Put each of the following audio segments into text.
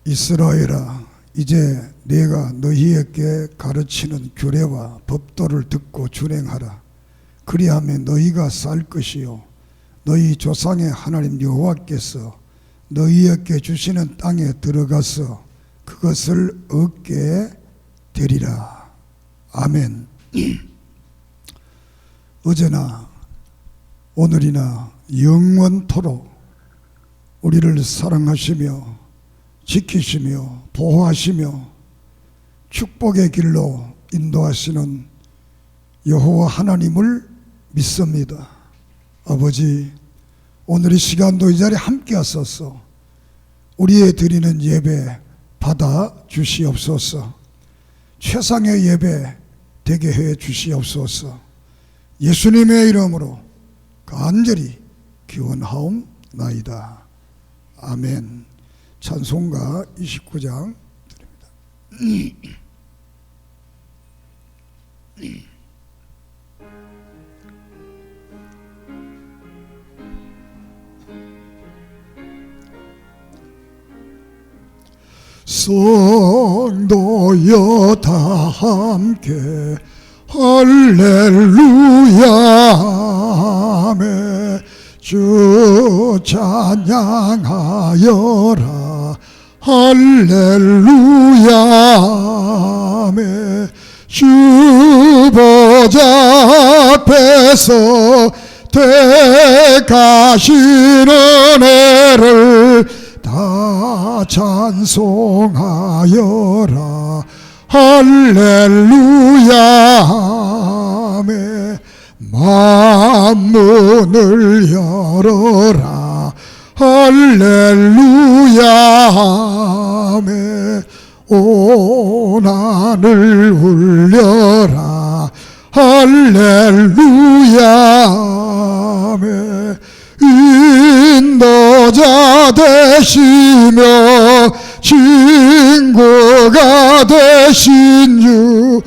이스라엘아, 이제 내가 너희에게 가르치는 규례와 법도를 듣고 준행하라. 그리하면 너희가 살 것이요 너희 조상의 하나님 여호와께서 너희에게 주시는 땅에 들어가서 그것을 얻게 되리라. 아멘. 어제나 오늘이나 영원토록 우리를 사랑하시며 지키시며 보호하시며 축복의 길로 인도하시는 여호와 하나님을 믿습니다. 아버지, 오늘 이 시간도 이 자리에 함께 하소서. 우리의 드리는 예배 받아 주시옵소서. 최상의 예배 되게 해 주시옵소서. 예수님의 이름으로 간절히 기원하옵나이다. 아멘. 찬송가 29장 드립니다. 성도여 다 함께 할렐루야 하매 주 찬양하여라. 할렐루야 하매 주 보좌 앞에서 택하시는 애를 다 찬송하여라. 할렐루야 하매 만문을 열어라. 할렐루야 하매 온 하늘 울려라. 할렐루야 하매 인도자 되시며 친구가 되신 주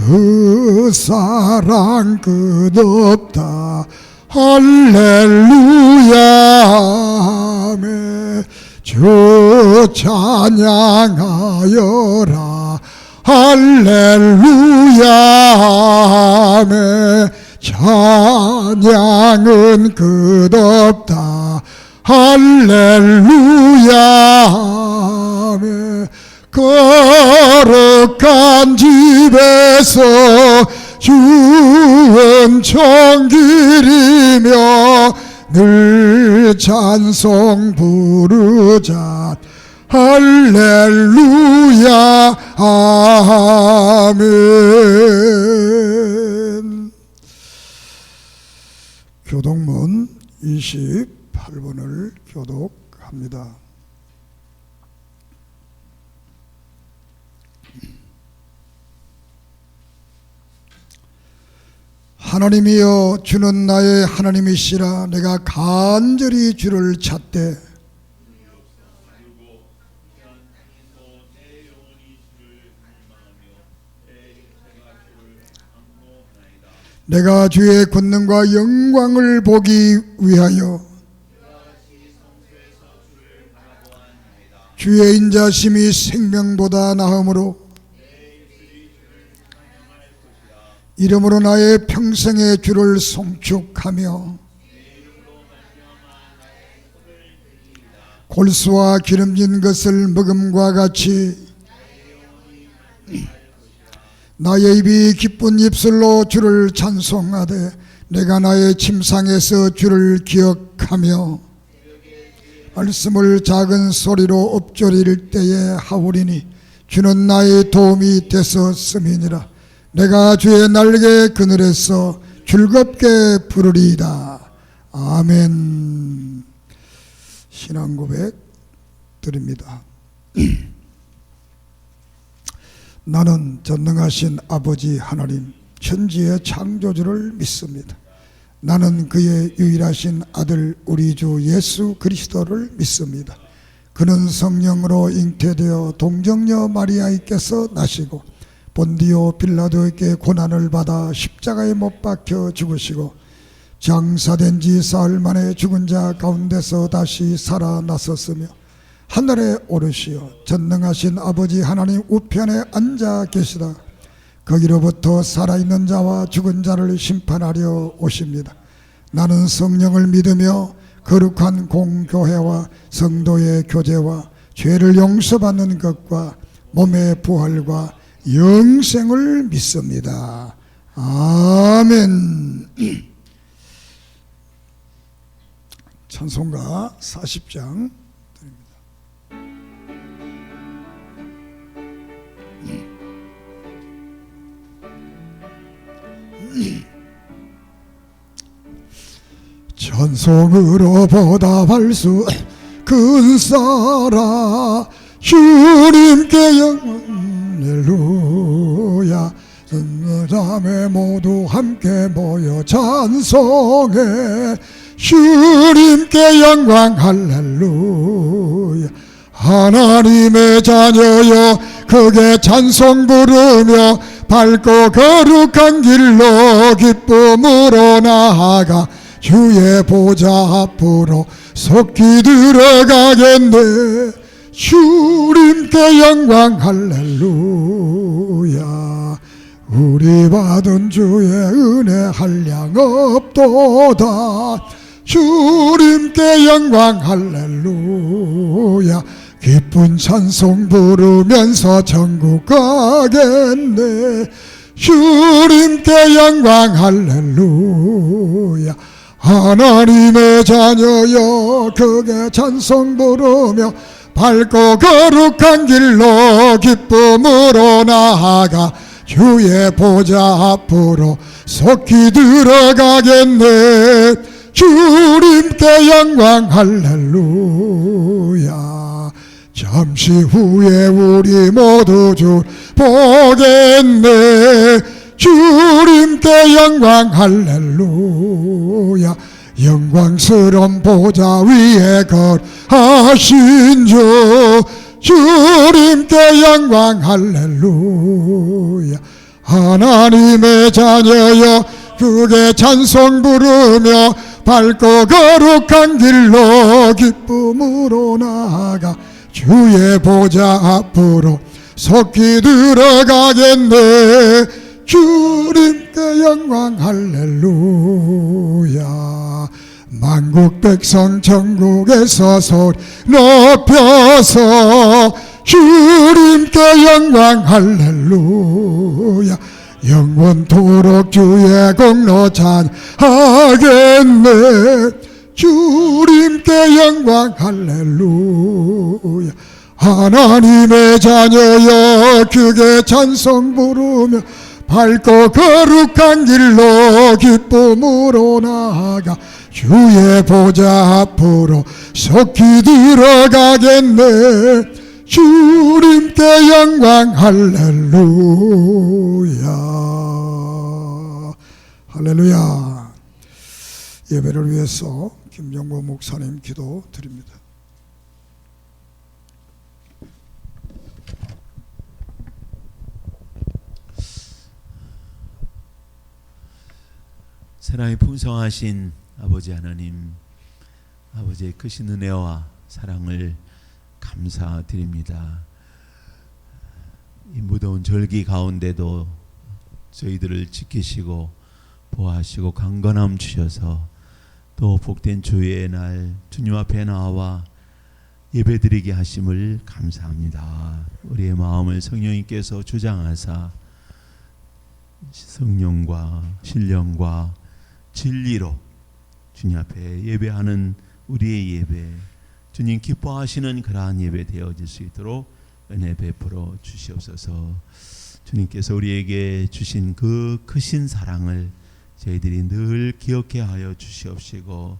그 사랑 끝없다. 할렐루야 하매 주 찬양하여라. 할렐루야 하매 찬양은 끝없다. 할렐루야 하매 거룩한 집에서 주 음성 기리며 늘 찬송 부르자. 할렐루야 아멘. 교독문 28번을 교독합니다. 하나님이여, 주는 나의 하나님이시라. 내가 간절히 주를 찾되 내가 주의 권능과 영광을 보기 위하여 주의 인자심이 생명보다 나음으로 이름으로 나의 평생의 주를 송축하며 골수와 기름진 것을 먹음과 같이 나의 입이 기쁜 입술로 주를 찬송하되 내가 나의 침상에서 주를 기억하며 말씀을 작은 소리로 엎조릴 때에 하오리니 주는 나의 도움이 되었음이니라. 내가 주의 날개 그늘에서 즐겁게 부르리이다. 아멘. 신앙 고백 드립니다. 나는 전능하신 아버지 하나님 천지의 창조주를 믿습니다. 나는 그의 유일하신 아들 우리 주 예수 그리스도를 믿습니다. 그는 성령으로 잉태되어 동정녀 마리아에게서 나시고 본디오 빌라도에게 고난을 받아 십자가에 못 박혀 죽으시고 장사된 지 사흘 만에 죽은 자 가운데서 다시 살아나섰으며 하늘에 오르시어 전능하신 아버지 하나님 우편에 앉아 계시다. 거기로부터 살아있는 자와 죽은 자를 심판하려 오십니다. 나는 성령을 믿으며 거룩한 공교회와 성도의 교제와 죄를 용서받는 것과 몸의 부활과 영생을 믿습니다. 아멘. 찬송가 40장 드립니다. 찬송으로 보답할 수 근사라 주님께 영광 할렐루야. 자매 모두 함께 모여 찬송해 주님께 영광 할렐루야. 하나님의 자녀여 크게 찬송 부르며 밝고 거룩한 길로 기쁨으로 나아가 주의 보좌 앞으로 속히 들어가겠네. 주님께 영광 할렐루야. 우리 받은 주의 은혜 한량 없도다. 주님께 영광 할렐루야. 기쁜 찬송 부르면서 천국 가겠네. 주님께 영광 할렐루야. 하나님의 자녀여 크게 찬송 부르며 밝고 거룩한 길로 기쁨으로 나아가 주의 보좌 앞으로 속히 들어가겠네. 주님께 영광 할렐루야. 잠시 후에 우리 모두 주 보겠네. 주님께 영광 할렐루야. 영광스러운 보좌 위에 거하신 주 주님께 영광 할렐루야. 하나님의 자녀여 크게 찬송 부르며 밝고 거룩한 길로 기쁨으로 나아가 주의 보좌 앞으로 속히 들어가겠네. 주님께 영광 할렐루야. 만국 백성 천국에서 소리 높여서 주님께 영광 할렐루야. 영원토록 주의 공로 찬하겠네. 주님께 영광 할렐루야. 하나님의 자녀여 크게 찬송 부르며 밝고 거룩한 길로 기쁨으로 나아가 주의 보좌 앞으로 속히 들어가겠네. 주님께 영광 할렐루야. 할렐루야. 예배를 위해서 김정보 목사님 기도 드립니다. 사랑이 풍성하신 아버지 하나님, 아버지의 크신 은혜와 사랑을 감사드립니다. 이 무더운 절기 가운데도 저희들을 지키시고 보호하시고 강건함 주셔서 또 복된 주의 날 주님 앞에 나와 예배드리게 하심을 감사합니다. 우리의 마음을 성령님께서 주장하사 성령과 신령과 진리로 주님 앞에 예배하는 우리의 예배, 주님 기뻐하시는 그러한 예배 되어질 수 있도록 은혜 베풀어 주시옵소서. 주님께서 우리에게 주신 그 크신 사랑을 저희들이 늘 기억해 하여 주시옵시고,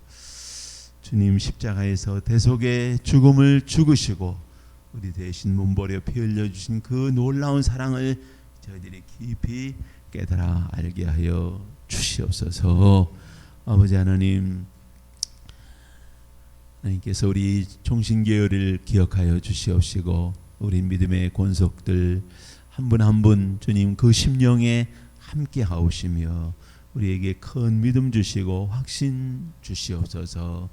주님 십자가에서 대속의 죽음을 죽으시고 우리 대신 몸버려 피 흘려 주신 그 놀라운 사랑을 저희들이 깊이 깨달아 알게 하여 주시옵소서. 아버지 하나님, 하나님께서 우리 총신교회를 기억하여 주시옵시고 우리 믿음의 권속들 한 분 한 분 주님 그 심령에 함께 하오시며 우리에게 큰 믿음 주시고 확신 주시옵소서.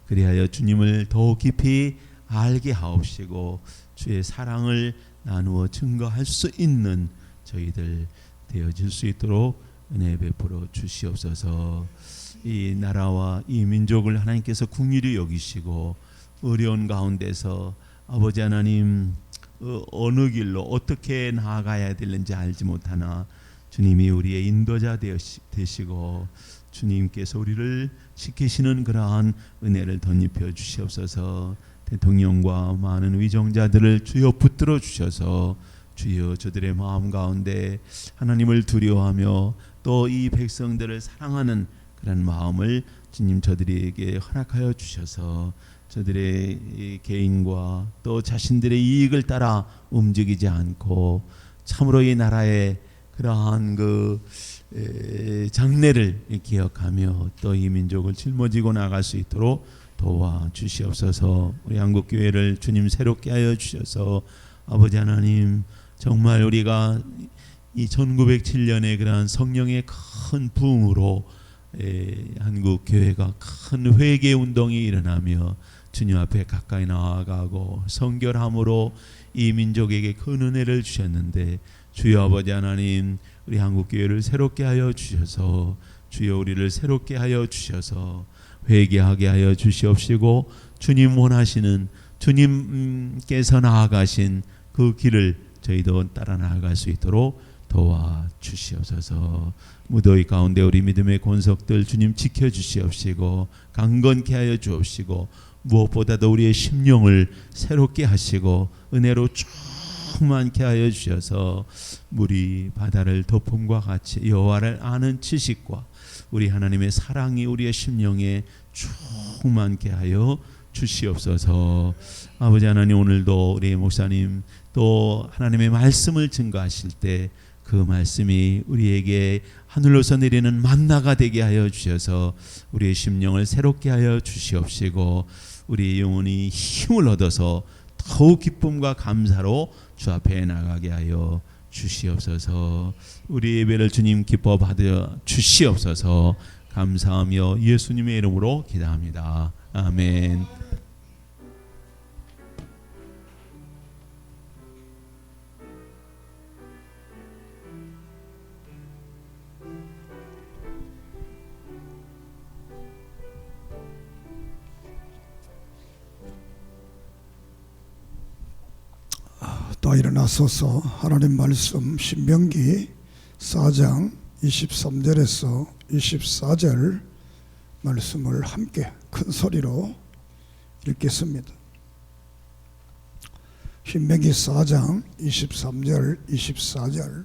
그리하여 주님을 더 깊이 알게 하옵시고 주의 사랑을 나누어 증거할 수 있는 저희들 되어질 수 있도록 은혜 베풀어 주시옵소서. 이 나라와 이 민족을 하나님께서 긍휼히 여기시고 어려운 가운데서 아버지 하나님 어느 길로 어떻게 나아가야 되는지 알지 못하나 주님이 우리의 인도자 되시고 주님께서 우리를 지키시는 그러한 은혜를 덧입혀 주시옵소서. 대통령과 많은 위정자들을 주여 붙들어 주셔서 주여 저들의 마음 가운데 하나님을 두려워하며 또 이 백성들을 사랑하는 그런 마음을 주님 저들에게 허락하여 주셔서 저들의 개인과 또 자신들의 이익을 따라 움직이지 않고 참으로 이 나라의 그러한 그 장래를 기억하며 또 이 민족을 짊어지고 나갈 수 있도록 도와주시옵소서. 우리 한국교회를 주님 새롭게 하여 주셔서 아버지 하나님 정말 우리가 이 1907년에 그러한 성령의 큰 부흥으로 한국교회가 큰 회개 운동이 일어나며 주님 앞에 가까이 나아가고 성결함으로 이 민족에게 큰 은혜를 주셨는데 주여 아버지 하나님 우리 한국교회를 새롭게 하여 주셔서 주여 우리를 새롭게 하여 주셔서 회개하게 하여 주시옵시고 주님 원하시는 주님께서 나아가신 그 길을 저희도 따라 나아갈 수 있도록 도와주시옵소서. 무더위 가운데 우리 믿음의 권속들 주님 지켜주시옵시고 강건케 하여 주옵시고 무엇보다도 우리의 심령을 새롭게 하시고 은혜로 충만케 하여 주셔서 물이 바다를 덮음과 같이 여호와를 아는 지식과 우리 하나님의 사랑이 우리의 심령에 충만케 하여 주시옵소서. 아버지 하나님 오늘도 우리 목사님 또 하나님의 말씀을 증거하실 때 그 말씀이 우리에게 하늘로서 내리는 만나가 되게 하여 주셔서 우리의 심령을 새롭게 하여 주시옵시고 우리의 영혼이 힘을 얻어서 더욱 기쁨과 감사로 주 앞에 나가게 하여 주시옵소서. 우리 예배를 주님 기뻐 받아 주시옵소서. 감사하며 예수님의 이름으로 기도합니다. 아멘. 또 일어나서서 하나님 말씀 신명기 4장 23절에서 24절 말씀을 함께 큰 소리로 읽겠습니다. 신명기 4장 23절 24절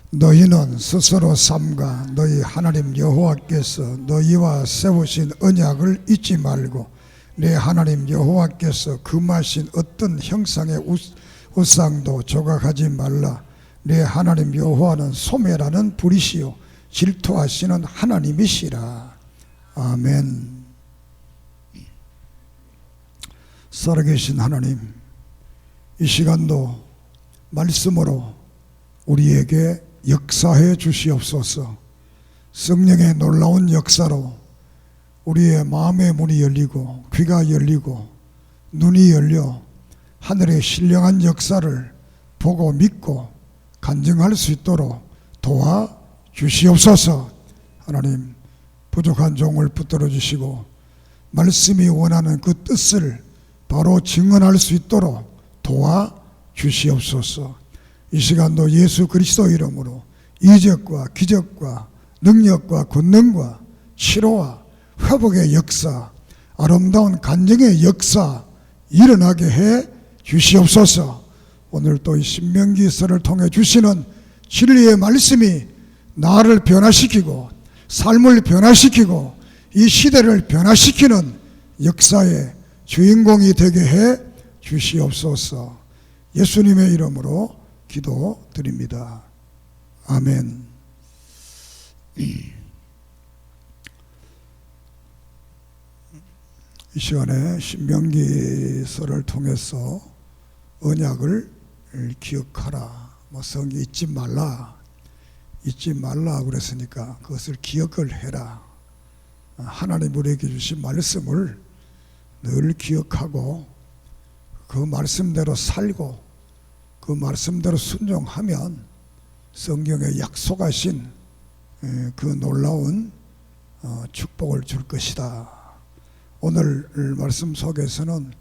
너희는 스스로 삼가 너희 하나님 여호와께서 너희와 세우신 언약을 잊지 말고 내 하나님 여호와께서 금하신 어떤 형상의 우상도 조각하지 말라. 내 하나님 여호와는 소멸하는 불이시요 질투하시는 하나님이시라. 아멘. 살아계신 하나님, 이 시간도 말씀으로 우리에게 역사해 주시옵소서. 성령의 놀라운 역사로 우리의 마음의 문이 열리고 귀가 열리고 눈이 열려 하늘의 신령한 역사를 보고 믿고 간증할 수 있도록 도와주시옵소서. 하나님 부족한 종을 붙들어 주시고 말씀이 원하는 그 뜻을 바로 증언할 수 있도록 도와주시옵소서. 이 시간도 예수 그리스도 이름으로 이적과 기적과 능력과 권능과 치료와 회복의 역사, 아름다운 간증의 역사 일어나게 해 주시옵소서. 오늘 또 이 신명기서를 통해 주시는 진리의 말씀이 나를 변화시키고 삶을 변화시키고 이 시대를 변화시키는 역사의 주인공이 되게 해 주시옵소서. 예수님의 이름으로 기도드립니다. 아멘. 이 시간에 신명기서를 통해서 언약을 기억하라, 성경 잊지 말라 그랬으니까 그것을 기억을 해라. 하나님 우리에게 주신 말씀을 늘 기억하고 그 말씀대로 살고 그 말씀대로 순종하면 성경에 약속하신 그 놀라운 축복을 줄 것이다. 오늘 말씀 속에서는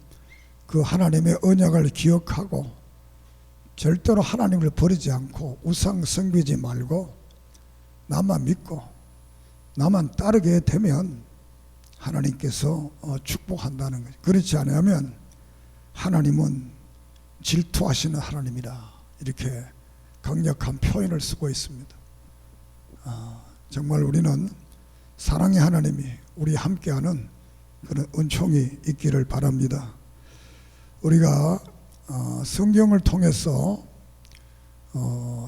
그 하나님의 언약을 기억하고 절대로 하나님을 버리지 않고 우상 섬기지 말고 나만 믿고 나만 따르게 되면 하나님께서 축복한다는 거죠. 그렇지 않으면 하나님은 질투하시는 하나님이다. 이렇게 강력한 표현을 쓰고 있습니다. 정말 우리는 사랑의 하나님이 우리 함께하는 그런 은총이 있기를 바랍니다. 우리가 성경을 통해서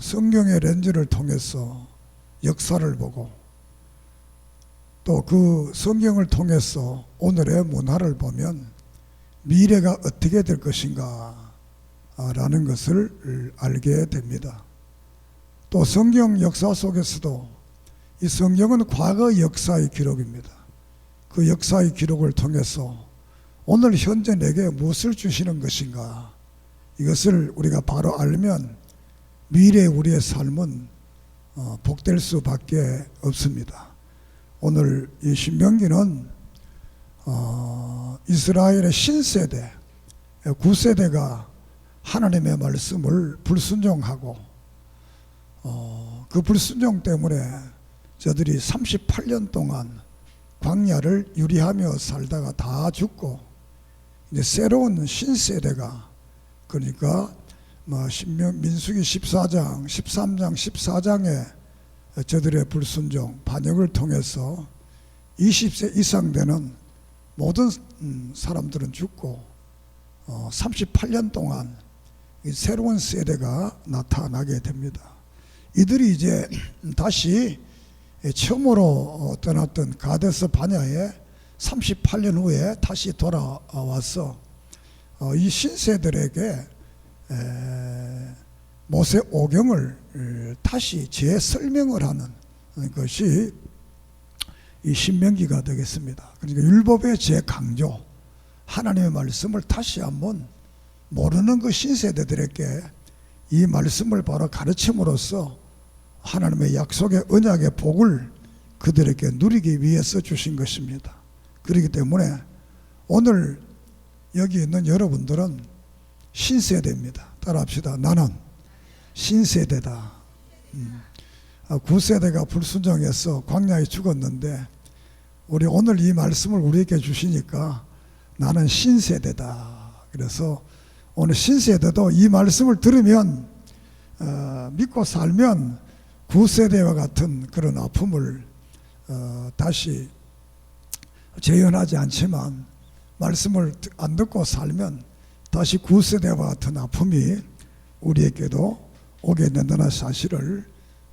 성경의 렌즈를 통해서 역사를 보고 또 그 성경을 통해서 오늘의 문화를 보면 미래가 어떻게 될 것인가 라는 것을 알게 됩니다. 또 성경 역사 속에서도 이 성경은 과거 역사의 기록입니다. 그 역사의 기록을 통해서 오늘 현재 내게 무엇을 주시는 것인가, 이것을 우리가 바로 알면 미래 우리의 삶은 복될 수밖에 없습니다. 오늘 이 신명기는 이스라엘의 신세대 9세대가 하나님의 말씀을 불순종하고 그 불순종 때문에 저들이 38년 동안 광야를 유리하며 살다가 다 죽고 이제 새로운 신세대가, 그러니까 민수기 14장, 13장, 14장에 저들의 불순종, 반역을 통해서 20세 이상 되는 모든 사람들은 죽고 38년 동안 새로운 세대가 나타나게 됩니다. 이들이 이제 다시 처음으로 떠났던 가데스 바냐에 38년 후에 다시 돌아와서 이 신세들에게 모세 오경을 다시 재설명을 하는 것이 이 신명기가 되겠습니다. 그러니까 율법의 재강조, 하나님의 말씀을 다시 한번 모르는 그 신세대들에게 이 말씀을 바로 가르침으로써 하나님의 약속의 언약의 복을 그들에게 누리기 위해서 주신 것입니다. 그렇기 때문에 오늘 여기 있는 여러분들은 신세대입니다. 따라합시다. 나는 신세대다. 9세대가 불순종해서 광야에 죽었는데 우리 오늘 이 말씀을 우리에게 주시니까 나는 신세대다. 그래서 오늘 신세대도 이 말씀을 들으면 믿고 살면 9세대와 같은 그런 아픔을 다시 재현하지 않지만 말씀을 안 듣고 살면 다시 9세대와 같은 아픔이 우리에게도 오게 된다는 사실을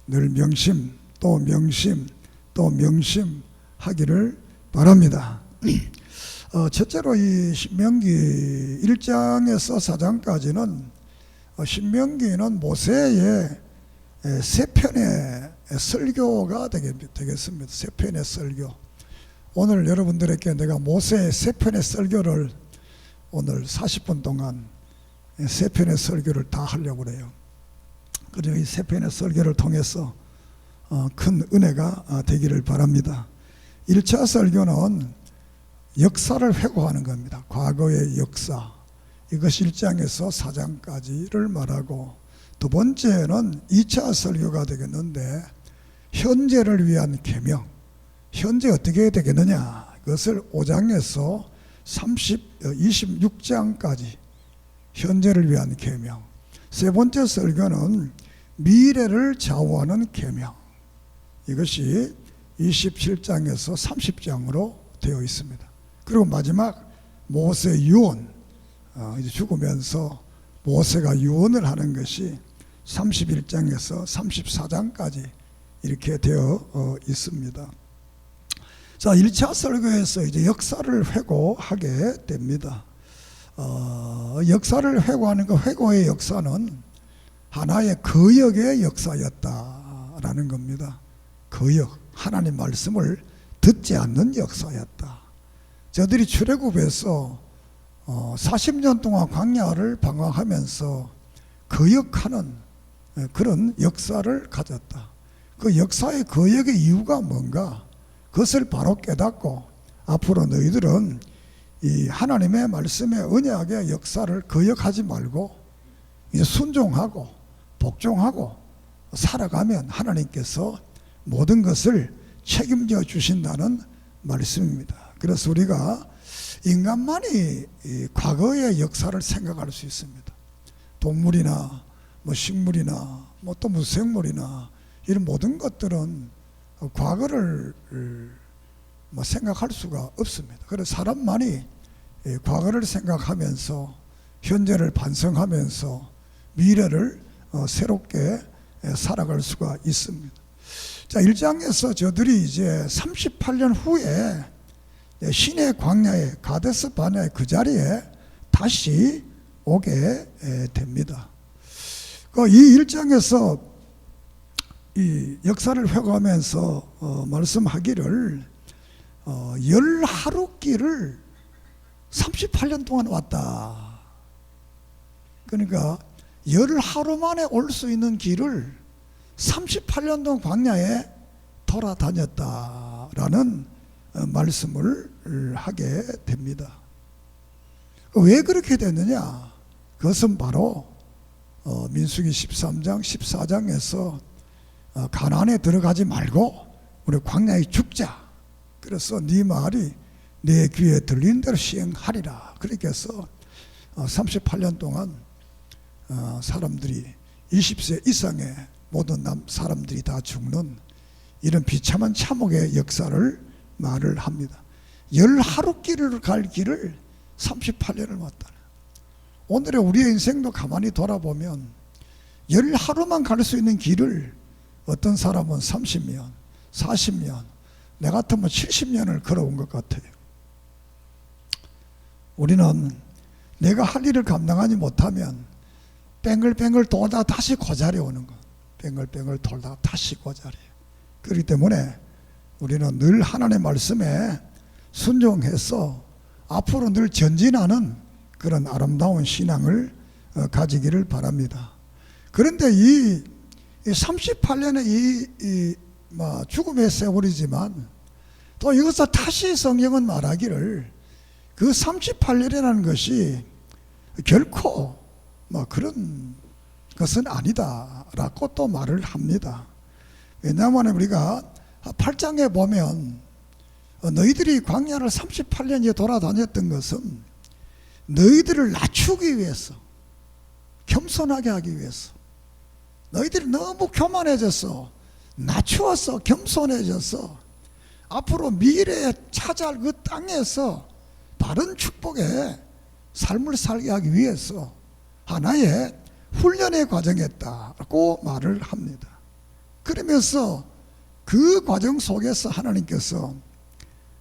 늘 명심 또 명심 또 명심하기를 바랍니다. 첫째로 이 신명기 1장에서 4장까지는 신명기는 모세의 세 편의 설교가 되겠습니다. 세 편의 설교. 오늘 여러분들에게 내가 모세의 세 편의 설교를 오늘 40분 동안 세 편의 설교를 다 하려고 그래요. 그리고 이 세 편의 설교를 통해서 큰 은혜가 되기를 바랍니다. 1차 설교는 역사를 회고하는 겁니다. 과거의 역사. 이것이 1장에서 4장까지를 말하고, 두 번째는 2차 설교가 되겠는데 현재를 위한 계명, 현재 어떻게 되겠느냐, 그것을 5장에서 26장까지 현재를 위한 계명. 세 번째 설교는 미래를 좌우하는 계명, 이것이 27장에서 30장으로 되어 있습니다. 그리고 마지막 모세 유언, 이제 죽으면서 모세가 유언을 하는 것이 31장에서 34장까지 이렇게 되어 있습니다. 자, 1차 설교에서 이제 역사를 회고하게 됩니다. 역사를 회고하는 그 회고의 역사는 하나의 거역의 역사였다라는 겁니다. 거역, 하나님 말씀을 듣지 않는 역사였다. 저들이 출애굽에서 40년 동안 광야를 방황하면서 거역하는 그런 역사를 가졌다. 그 역사의 거역의 이유가 뭔가? 그것을 바로 깨닫고 앞으로 너희들은 이 하나님의 말씀의 언약의 역사를 거역하지 말고 이제 순종하고 복종하고 살아가면 하나님께서 모든 것을 책임져 주신다는 말씀입니다. 그래서 우리가 인간만이 이 과거의 역사를 생각할 수 있습니다. 동물이나 뭐 식물이나 뭐 또 무슨 생물이나 이런 모든 것들은 과거를 뭐 생각할 수가 없습니다. 그래서 사람만이 과거를 생각하면서 현재를 반성하면서 미래를 새롭게 살아갈 수가 있습니다. 자, 1장에서 저들이 이제 38년 후에 시내 광야의 가데스 바네아의 그 자리에 다시 오게 됩니다. 이 1장에서 이 역사를 회고하면서 말씀하기를 10하루 길을 38년 동안 왔다. 그러니까 10하루 만에 올 수 있는 길을 38년 동안 광야에 돌아다녔다라는 말씀을 하게 됩니다. 왜 그렇게 됐느냐? 그것은 바로 민수기 13장 14장에서 가나안에 들어가지 말고 우리 광야에 죽자. 그래서 네 말이 내 귀에 들린 대로 시행하리라. 그렇게 해서 38년 동안 사람들이 20세 이상의 모든 사람들이 다 죽는 이런 비참한 참혹의 역사를 말을 합니다. 10하루 길을 갈 길을 38년을 왔다. 오늘의 우리의 인생도 가만히 돌아보면 10하루만 갈 수 있는 길을 어떤 사람은 30년, 40년, 내 같으면 70년을 걸어온 것 같아요. 우리는 내가 할 일을 감당하지 못하면 뱅글뱅글 돌다 다시 그 자리에 오는 것. 뱅글뱅글 돌다가 다시 그 자리에. 그렇기 때문에 우리는 늘 하나님의 말씀에 순종해서 앞으로 늘 전진하는 그런 아름다운 신앙을 가지기를 바랍니다. 그런데 이 38년의 죽음의 세월이지만 또 이것을 다시 성경은 말하기를 그 38년이라는 것이 결코 그런 것은 아니다라고 또 말을 합니다. 왜냐하면 우리가 8장에 보면 너희들이 광야를 38년째 돌아다녔던 것은 너희들을 낮추기 위해서, 겸손하게 하기 위해서, 너희들이 너무 교만해져서 낮추어서 겸손해져서 앞으로 미래에 찾아올 그 땅에서 바른 축복의 삶을 살게 하기 위해서 하나의 훈련의 과정이었다고 말을 합니다. 그러면서 그 과정 속에서 하나님께서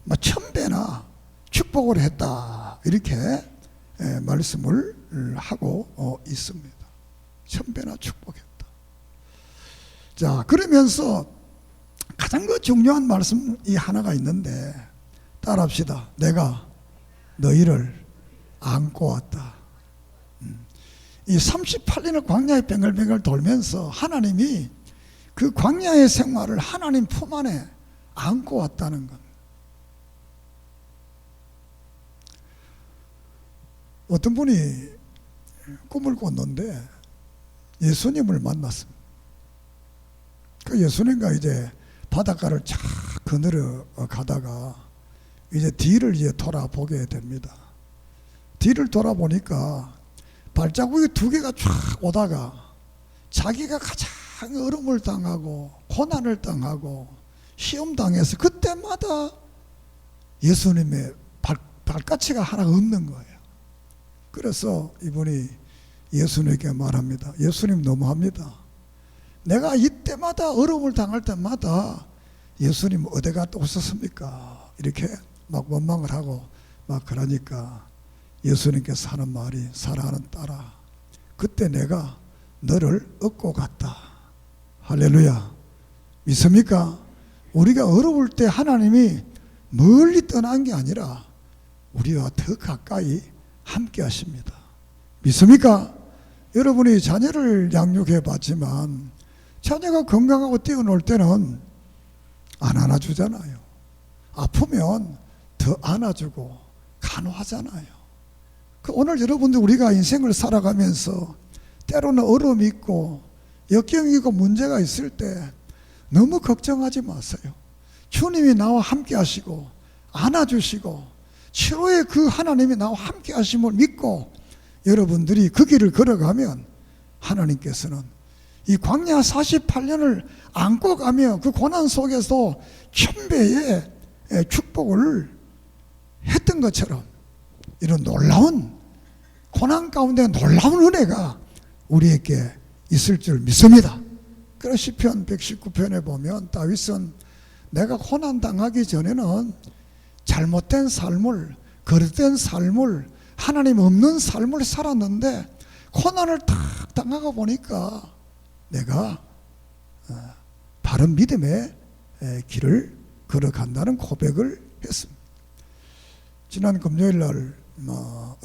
1000배나 축복을 했다 이렇게 말씀을 하고 있습니다. 1000배나 축복했다. 자, 그러면서 가장 그 중요한 말씀이 하나가 있는데 따라합시다. 내가 너희를 안고 왔다. 이 38년을 광야에 뱅글뱅글 돌면서 하나님이 그 광야의 생활을 하나님 품 안에 안고 왔다는 것. 어떤 분이 꿈을 꿨는데 예수님을 만났습니다. 그 예수님과 이제 바닷가를 쫙 거느려 가다가 이제 뒤를 이제 돌아보게 됩니다. 뒤를 돌아보니까 발자국이 2개가 쫙 오다가 자기가 가장 어려움을 당하고 고난을 당하고 시험 당해서 그때마다 예수님의 발자취가 하나가 없는 거예요. 그래서 이분이 예수님께 말합니다. 예수님 너무합니다. 내가 이때마다 어려움을 당할 때마다 예수님 어디 갔다 오셨습니까? 이렇게 막 원망을 하고 막 그러니까 예수님께서 하는 말이 사랑하는 딸아, 그때 내가 너를 얻고 갔다. 할렐루야. 믿습니까? 우리가 어려울 때 하나님이 멀리 떠난 게 아니라 우리와 더 가까이 함께 하십니다. 믿습니까? 여러분이 자녀를 양육해 봤지만 자녀가 건강하고 뛰어놀 때는 안 안아주잖아요. 아프면 더 안아주고 간호하잖아요. 오늘 여러분들 우리가 인생을 살아가면서 때로는 어려움이 있고 역경이 있고 문제가 있을 때 너무 걱정하지 마세요. 주님이 나와 함께 하시고 안아주시고 치료의 그 하나님이 나와 함께 하심을 믿고 여러분들이 그 길을 걸어가면 하나님께서는 이 광야 48년을 안고 가며 그 고난 속에서 천배의 축복을 했던 것처럼 이런 놀라운 고난 가운데 놀라운 은혜가 우리에게 있을 줄 믿습니다. 그래서 시편 119편에 보면 다윗은 내가 고난 당하기 전에는 잘못된 삶을, 거짓된 삶을, 하나님 없는 삶을 살았는데 고난을 딱 당하고 보니까 내가 바른 믿음의 길을 걸어간다는 고백을 했습니다. 지난 금요일 날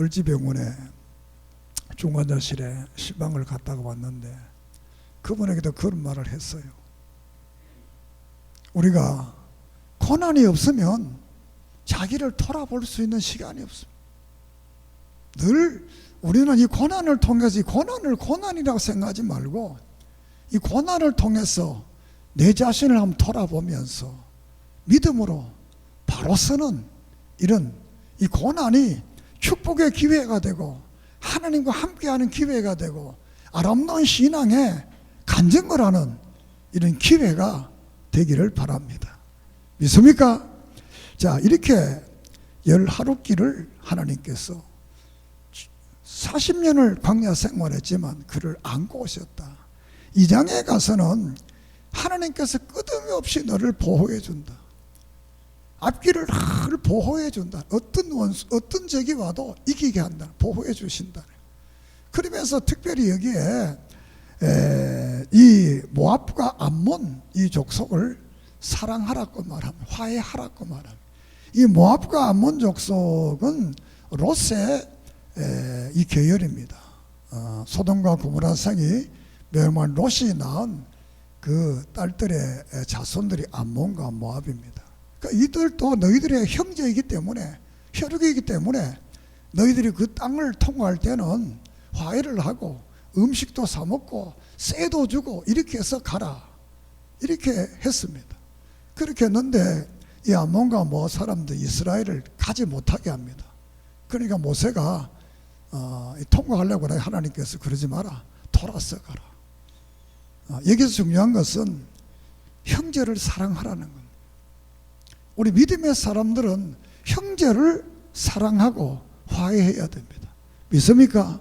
을지병원에 중환자실에 시방을 갔다가 왔는데 그분에게도 그런 말을 했어요. 우리가 고난이 없으면 자기를 돌아볼 수 있는 시간이 없습니다. 늘 우리는 이 고난을 통해서 이 고난을 고난이라고 생각하지 말고 이 고난을 통해서 내 자신을 한번 돌아보면서 믿음으로 바로 서는 이런 이 고난이 축복의 기회가 되고 하나님과 함께하는 기회가 되고 아름다운 신앙의 간증을 하는 이런 기회가 되기를 바랍니다. 믿습니까? 자, 이렇게 11길을 하나님께서 40년을 광야 생활했지만 그를 안고 오셨다. 2장에 가서는 하나님께서 끝임이 없이 너를 보호해 준다. 앞길을 늘 보호해 준다. 어떤 원수, 어떤 적이 와도 이기게 한다. 보호해 주신다. 그러면서 특별히 여기에 이 모압과 암몬 이 족속을 사랑하라고 말합니다. 화해하라고 말합니다. 이 모압과 암몬 족속은 롯의 이 계열입니다. 소돔과 고모라 성이 멸망한 롯이 낳은 그 딸들의 자손들이 암몬과 모압입니다. 그러니까 이들도 너희들의 형제이기 때문에 혈육이기 때문에 너희들이 그 땅을 통과할 때는 화해를 하고 음식도 사 먹고 쇠도 주고 이렇게 해서 가라 이렇게 했습니다. 그렇게 했는데 이 암몬과 모압 사람들 이스라엘을 가지 못하게 합니다. 그러니까 모세가 통과하려고 하니까 하나님께서 그러지 마라 돌아서 가라. 여기서 중요한 것은 형제를 사랑하라는 겁니다. 우리 믿음의 사람들은 형제를 사랑하고 화해해야 됩니다. 믿습니까?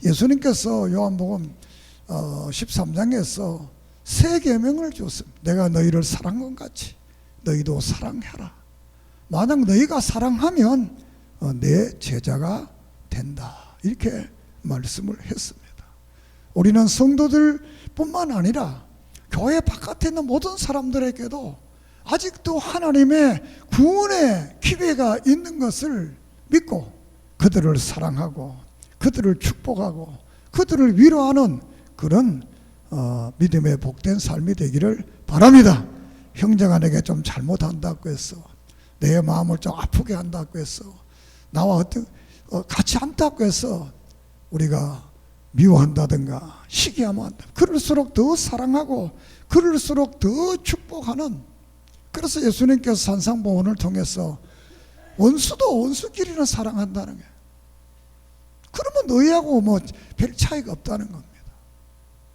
예수님께서 요한복음 13장에서 세 계명을 줬습니다. 내가 너희를 사랑한 것 같이 너희도 사랑해라. 만약 너희가 사랑하면 내 제자가 된다. 이렇게 말씀을 했습니다. 우리는 성도들뿐만 아니라 교회 바깥에 있는 모든 사람들에게도 아직도 하나님의 구원의 기회가 있는 것을 믿고 그들을 사랑하고 그들을 축복하고 그들을 위로하는 그런 믿음의 복된 삶이 되기를 바랍니다. 형제가 내게 좀 잘못한다고 해서 내 마음을 좀 아프게 한다고 해서 나와 같이 않다고 해서 우리가 미워한다든가 시기하면 안 돼. 그럴수록 더 사랑하고 그럴수록 더 축복하는, 그래서 예수님께서 산상보훈을 통해서 원수도 원수끼리는 사랑한다는 거예요. 그러면 너희하고 뭐 별 차이가 없다는 겁니다.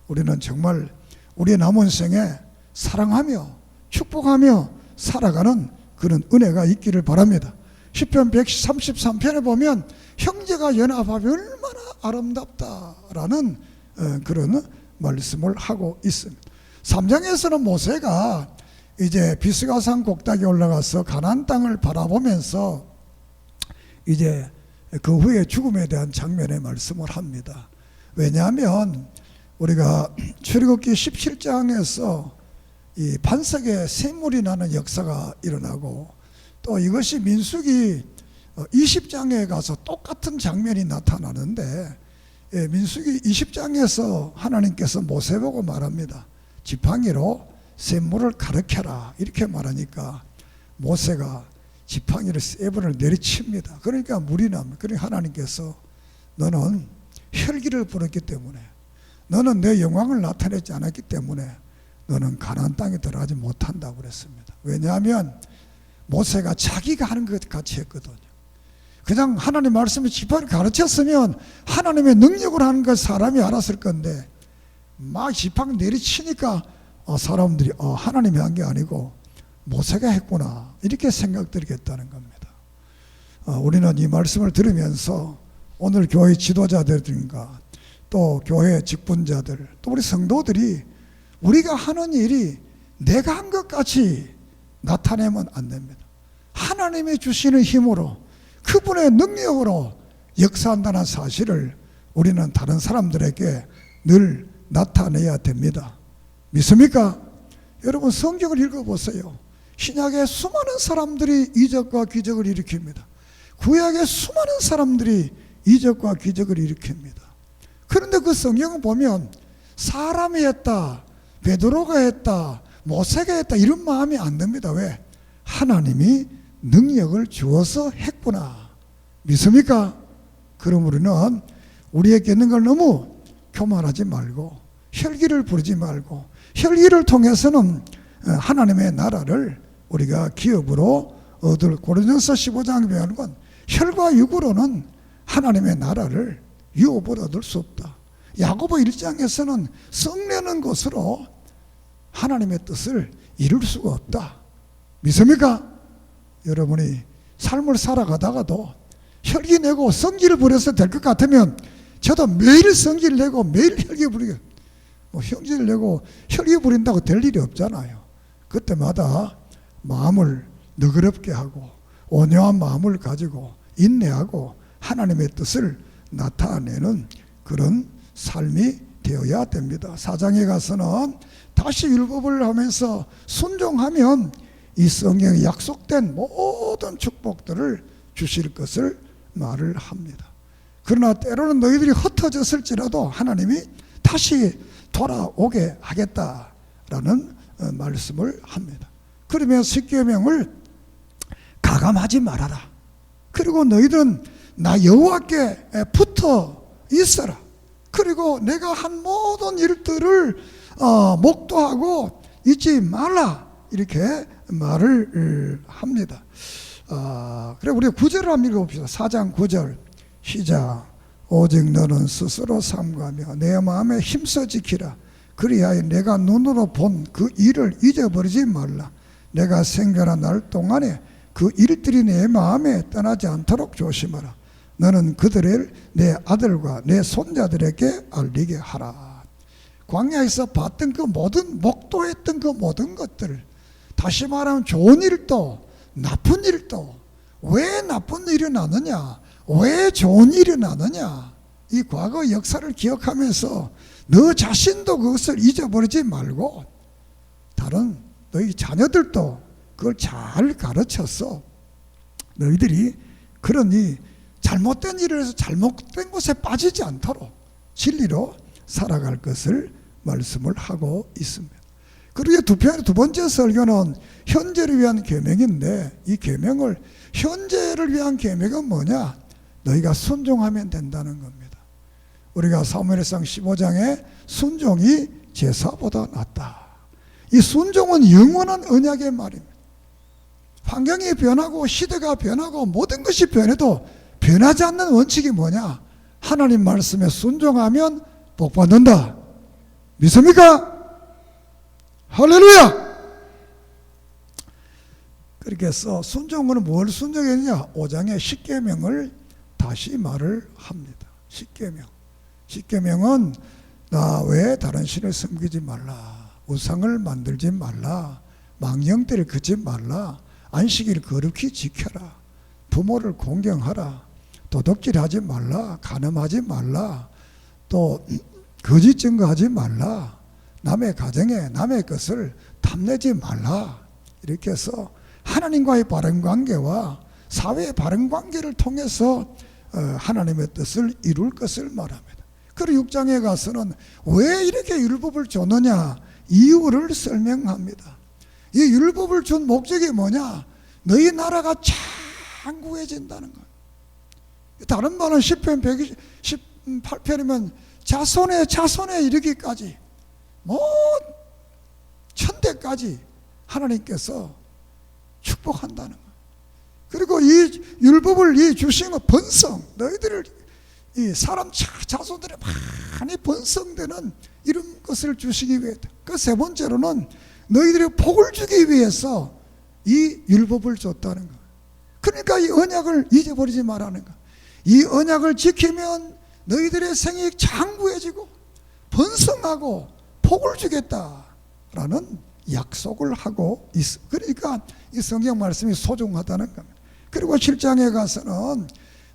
우리는 정말 우리의 남은 생에 사랑하며 축복하며 살아가는 그런 은혜가 있기를 바랍니다. 시편 133편에 보면 형제가 연합하면 얼마나 아름답다라는 그런 말씀을 하고 있습니다. 3장에서는 모세가 이제 비스가산 꼭대기에 올라가서 가나안 땅을 바라보면서 이제 그 후에 죽음에 대한 장면의 말씀을 합니다. 왜냐하면 우리가 출애굽기 17장에서 이 반석에 샘물이 나는 역사가 일어나고 또 이것이 민수기 20장에 가서 똑같은 장면이 나타나는데 민수기 20장에서 하나님께서 모세 보고 말합니다. 지팡이로 샘물을 가르켜라 이렇게 말하니까 모세가 지팡이를 세 번을 내리칩니다. 그러니까 물이 납니다. 그러니까 하나님께서 너는 혈기를 부렸기 때문에, 너는 내 영광을 나타내지 않았기 때문에 너는 가나안 땅에 들어가지 못한다고 그랬습니다. 왜냐하면 모세가 자기가 하는 것 같이 했거든요. 그냥 하나님 말씀에 지팡이를 가르쳤으면 하나님의 능력으로 하는 걸 사람이 알았을 건데 막 지팡이 내리치니까 사람들이 하나님이 한 게 아니고 모세가 했구나 이렇게 생각들겠다는 겁니다. 우리는 이 말씀을 들으면서 오늘 교회 지도자들과 또 교회 직분자들 또 우리 성도들이 우리가 하는 일이 내가 한 것 같이 나타내면 안 됩니다. 하나님이 주시는 힘으로 그분의 능력으로 역사한다는 사실을 우리는 다른 사람들에게 늘 나타내야 됩니다. 믿습니까? 여러분 성경을 읽어보세요. 신약에 수많은 사람들이 이적과 기적을 일으킵니다. 구약에 수많은 사람들이 이적과 기적을 일으킵니다. 그런데 그 성경을 보면 사람이 했다, 베드로가 했다, 모세가 했다 이런 마음이 안 듭니다. 왜? 하나님이 능력을 주어서 했구나. 믿습니까? 그럼 우리는 우리에게 있는 걸 너무 교만하지 말고 혈기를 부리지 말고 혈기를 통해서는 하나님의 나라를 우리가 기업으로 얻을, 고린도전서 15장에 배우는 건 혈과 육으로는 하나님의 나라를 유업을 얻을 수 없다. 야고보 1장에서는 성내는 것으로 하나님의 뜻을 이룰 수가 없다. 믿습니까? 여러분이 삶을 살아가다가도 혈기 내고 성기를 부려서 될 것 같으면 저도 매일 성기를 내고 매일 혈기 부리게 형제를 내고 혈기 부린다고 될 일이 없잖아요. 그때마다 마음을 너그럽게 하고 온유한 마음을 가지고 인내하고 하나님의 뜻을 나타내는 그런 삶이 되어야 됩니다. 4장에 가서는 다시 율법을 하면서 순종하면 이 성경에 약속된 모든 축복들을 주실 것을 말을 합니다. 그러나 때로는 너희들이 흩어졌을지라도 하나님이 다시 돌아오게 하겠다라는 말씀을 합니다. 그러면 십계명을 가감하지 말아라. 그리고 너희들은 나 여호와께 붙어 있어라. 그리고 내가 한 모든 일들을 목도하고 잊지 말라. 이렇게 말을 합니다. 그래 우리 9절을 한번 읽어봅시다. 4장 9절 시작. 오직 너는 스스로 삼가며 내 마음에 힘써 지키라. 그리하여 내가 눈으로 본 그 일을 잊어버리지 말라. 내가 생겨난 날 동안에 그 일들이 내 마음에 떠나지 않도록 조심하라. 너는 그들을 내 아들과 내 손자들에게 알리게 하라. 광야에서 봤던 그 모든 목도했던 그 모든 것들, 다시 말하면 좋은 일도 나쁜 일도 왜 나쁜 일이 나느냐, 왜 좋은 일이 나느냐, 이 과거 역사를 기억하면서 너 자신도 그것을 잊어버리지 말고 다른 너희 자녀들도 그걸 잘 가르쳐서 너희들이 그러니 잘못된 일을 해서 잘못된 곳에 빠지지 않도록 진리로 살아갈 것을 말씀을 하고 있습니다. 그리고 두 번째 설교는 현재를 위한 계명인데, 이 계명을 현재를 위한 계명은 뭐냐? 너희가 순종하면 된다는 겁니다. 우리가 사무엘상 15장에 순종이 제사보다 낫다. 이 순종은 영원한 언약의 말입니다. 환경이 변하고 시대가 변하고 모든 것이 변해도 변하지 않는 원칙이 뭐냐? 하나님 말씀에 순종하면 복 받는다. 믿습니까? 할렐루야! 그렇게 해서 순종은 뭘 순종했느냐? 5장의 십계명을 다시 말을 합니다. 십계명은 나 외에 다른 신을 섬기지 말라, 우상을 만들지 말라, 망령들을 긋지 말라, 안식일을 거룩히 지켜라, 부모를 공경하라, 도둑질하지 말라, 간음하지 말라, 또 거짓 증거하지 말라, 남의 가정에 남의 것을 탐내지 말라. 이렇게 해서 하나님과의 바른 관계와 사회의 바른 관계를 통해서 하나님의 뜻을 이룰 것을 말합니다. 그리고 6장에 가서는 왜 이렇게 율법을 줬느냐 이유를 설명합니다. 이 율법을 준 목적이 뭐냐? 너희 나라가 창구해진다는 거예요. 다른 말은 10편 118편이면 자손에 이르기까지 천대까지 하나님께서 축복한다는 거예요. 그리고 이 율법을 주신 번성, 너희들을 이 사람 자손들이 많이 번성되는 이런 것을 주시기 위해, 그 세 번째로는 너희들이 복을 주기 위해서 이 율법을 줬다는 거예요. 그러니까 이 언약을 잊어버리지 말라는 거예요. 이 언약을 지키면 너희들의 생이 장구해지고 번성하고 복을 주겠다라는 약속을 하고 있어. 그러니까 이 성경 말씀이 소중하다는 겁니다. 그리고 7장에 가서는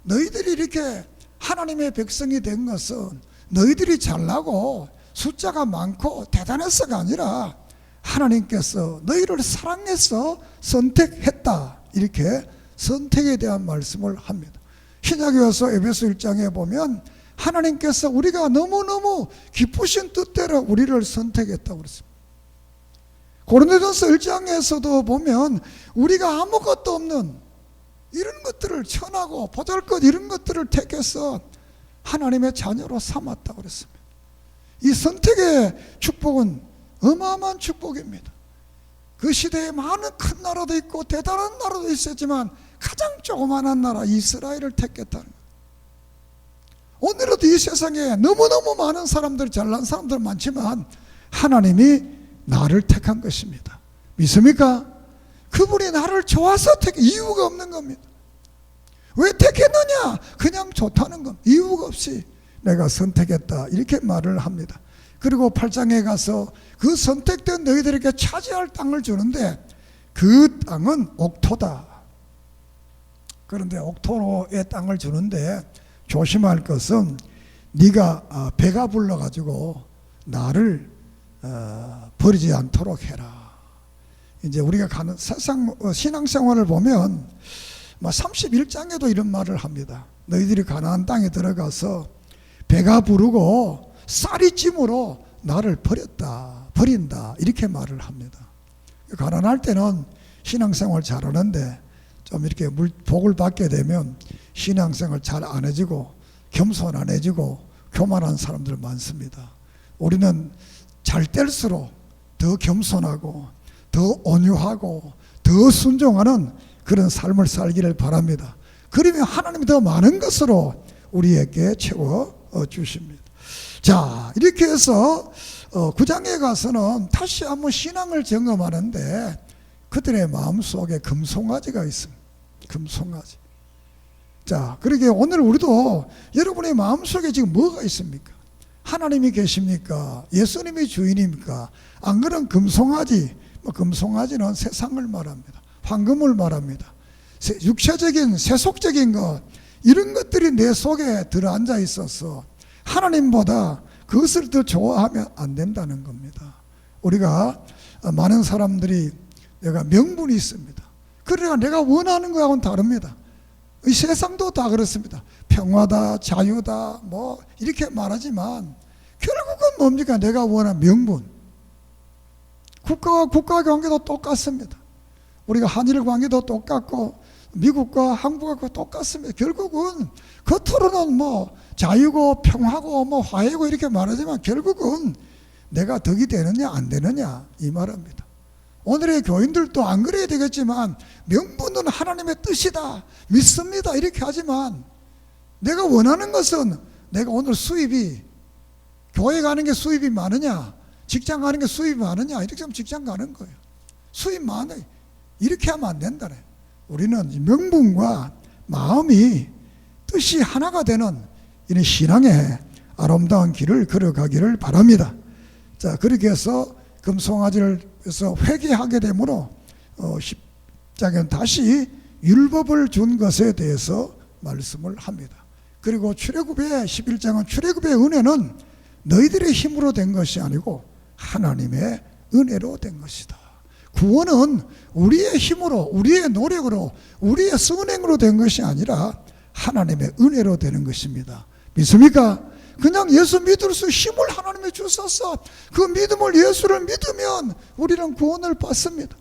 너희들이 이렇게 하나님의 백성이 된 것은 너희들이 잘나고 숫자가 많고 대단해서가 아니라 하나님께서 너희를 사랑해서 선택했다. 이렇게 선택에 대한 말씀을 합니다. 신약에 와서 에베소 1장에 보면 하나님께서 우리가 너무너무 기쁘신 뜻대로 우리를 선택했다고 그랬습니다. 고린도전서 1장에서도 보면 우리가 아무것도 없는 이런 것들을 천하고 보잘것 이런 것들을 택해서 하나님의 자녀로 삼았다고 그랬습니다. 이 선택의 축복은 어마어마한 축복입니다. 그 시대에 많은 큰 나라도 있고 대단한 나라도 있었지만 가장 조그만한 나라 이스라엘을 택했다는 거예요. 오늘도 이 세상에 너무너무 많은 사람들, 잘난 사람들 많지만 하나님이 나를 택한 것입니다. 믿습니까? 그분이 나를 좋아서 이유가 없는 겁니다. 왜 택했느냐? 그냥 좋다는 겁니다. 이유가 없이 내가 선택했다 이렇게 말을 합니다. 그리고 8장에 가서 그 선택된 너희들에게 차지할 땅을 주는데 그 땅은 옥토다. 그런데 옥토의 땅을 주는데 조심할 것은 네가 배가 불러가지고 나를 버리지 않도록 해라. 이제 우리가 가는 세상 신앙생활을 보면 31장에도 이런 말을 합니다. 너희들이 가나안 땅에 들어가서 배가 부르고 쌀이 찜으로 나를 버린다 이렇게 말을 합니다. 가난할 때는 신앙생활 잘하는데 좀 이렇게 복을 받게 되면 신앙생활 잘 안 해지고 겸손 안 해지고 교만한 사람들 많습니다. 우리는 잘 뗄수록 더 겸손하고 더 온유하고 더 순종하는 그런 삶을 살기를 바랍니다. 그러면 하나님이 더 많은 것으로 우리에게 채워 주십니다. 자, 이렇게 해서 9장에 가서는 다시 한번 신앙을 점검하는데 그들의 마음속에 금송아지가 있습니다. 금송아지. 자, 그러게 오늘 우리도 여러분의 마음속에 지금 뭐가 있습니까? 하나님이 계십니까? 예수님이 주인입니까? 안 그런 금송아지, 금송아지는 세상을 말합니다. 황금을 말합니다. 육체적인 세속적인 것 이런 것들이 내 속에 들어앉아 있어서 하나님보다 그것을 더 좋아하면 안 된다는 겁니다. 우리가 많은 사람들이 내가 명분이 있습니다. 그러나 내가 원하는 거하고는 다릅니다. 이 세상도 다 그렇습니다. 평화다, 자유다, 이렇게 말하지만 결국은 뭡니까? 내가 원하는 명분. 국가와 국가 관계도 똑같습니다. 우리가 한일 관계도 똑같고 미국과 한국과 똑같습니다. 결국은 겉으로는 자유고 평화고 화해고 이렇게 말하지만 결국은 내가 덕이 되느냐 안 되느냐 이 말입니다. 오늘의 교인들도 안 그래야 되겠지만 명분은 하나님의 뜻이다 믿습니다 이렇게 하지만 내가 원하는 것은 내가 오늘 수입이 교회 가는 게 수입이 많으냐 직장 가는 게 수입이 많으냐 이렇게 하면 직장 가는 거예요. 수입 많아 이렇게 하면 안 된다네. 우리는 명분과 마음이 뜻이 하나가 되는 이런 신앙의 아름다운 길을 걸어가기를 바랍니다. 자, 그렇게 해서 금송아지를 해서 회개하게 되므로 10장에는 다시 율법을 준 것에 대해서 말씀을 합니다. 그리고 출애굽의 11장은 출애굽의 은혜는 너희들의 힘으로 된 것이 아니고 하나님의 은혜로 된 것이다. 구원은 우리의 힘으로, 우리의 노력으로, 우리의 선행으로 된 것이 아니라 하나님의 은혜로 되는 것입니다. 믿습니까? 그냥 예수 믿을 수 힘을 하나님이 주셔서 그 믿음을, 예수를 믿으면 우리는 구원을 받습니다.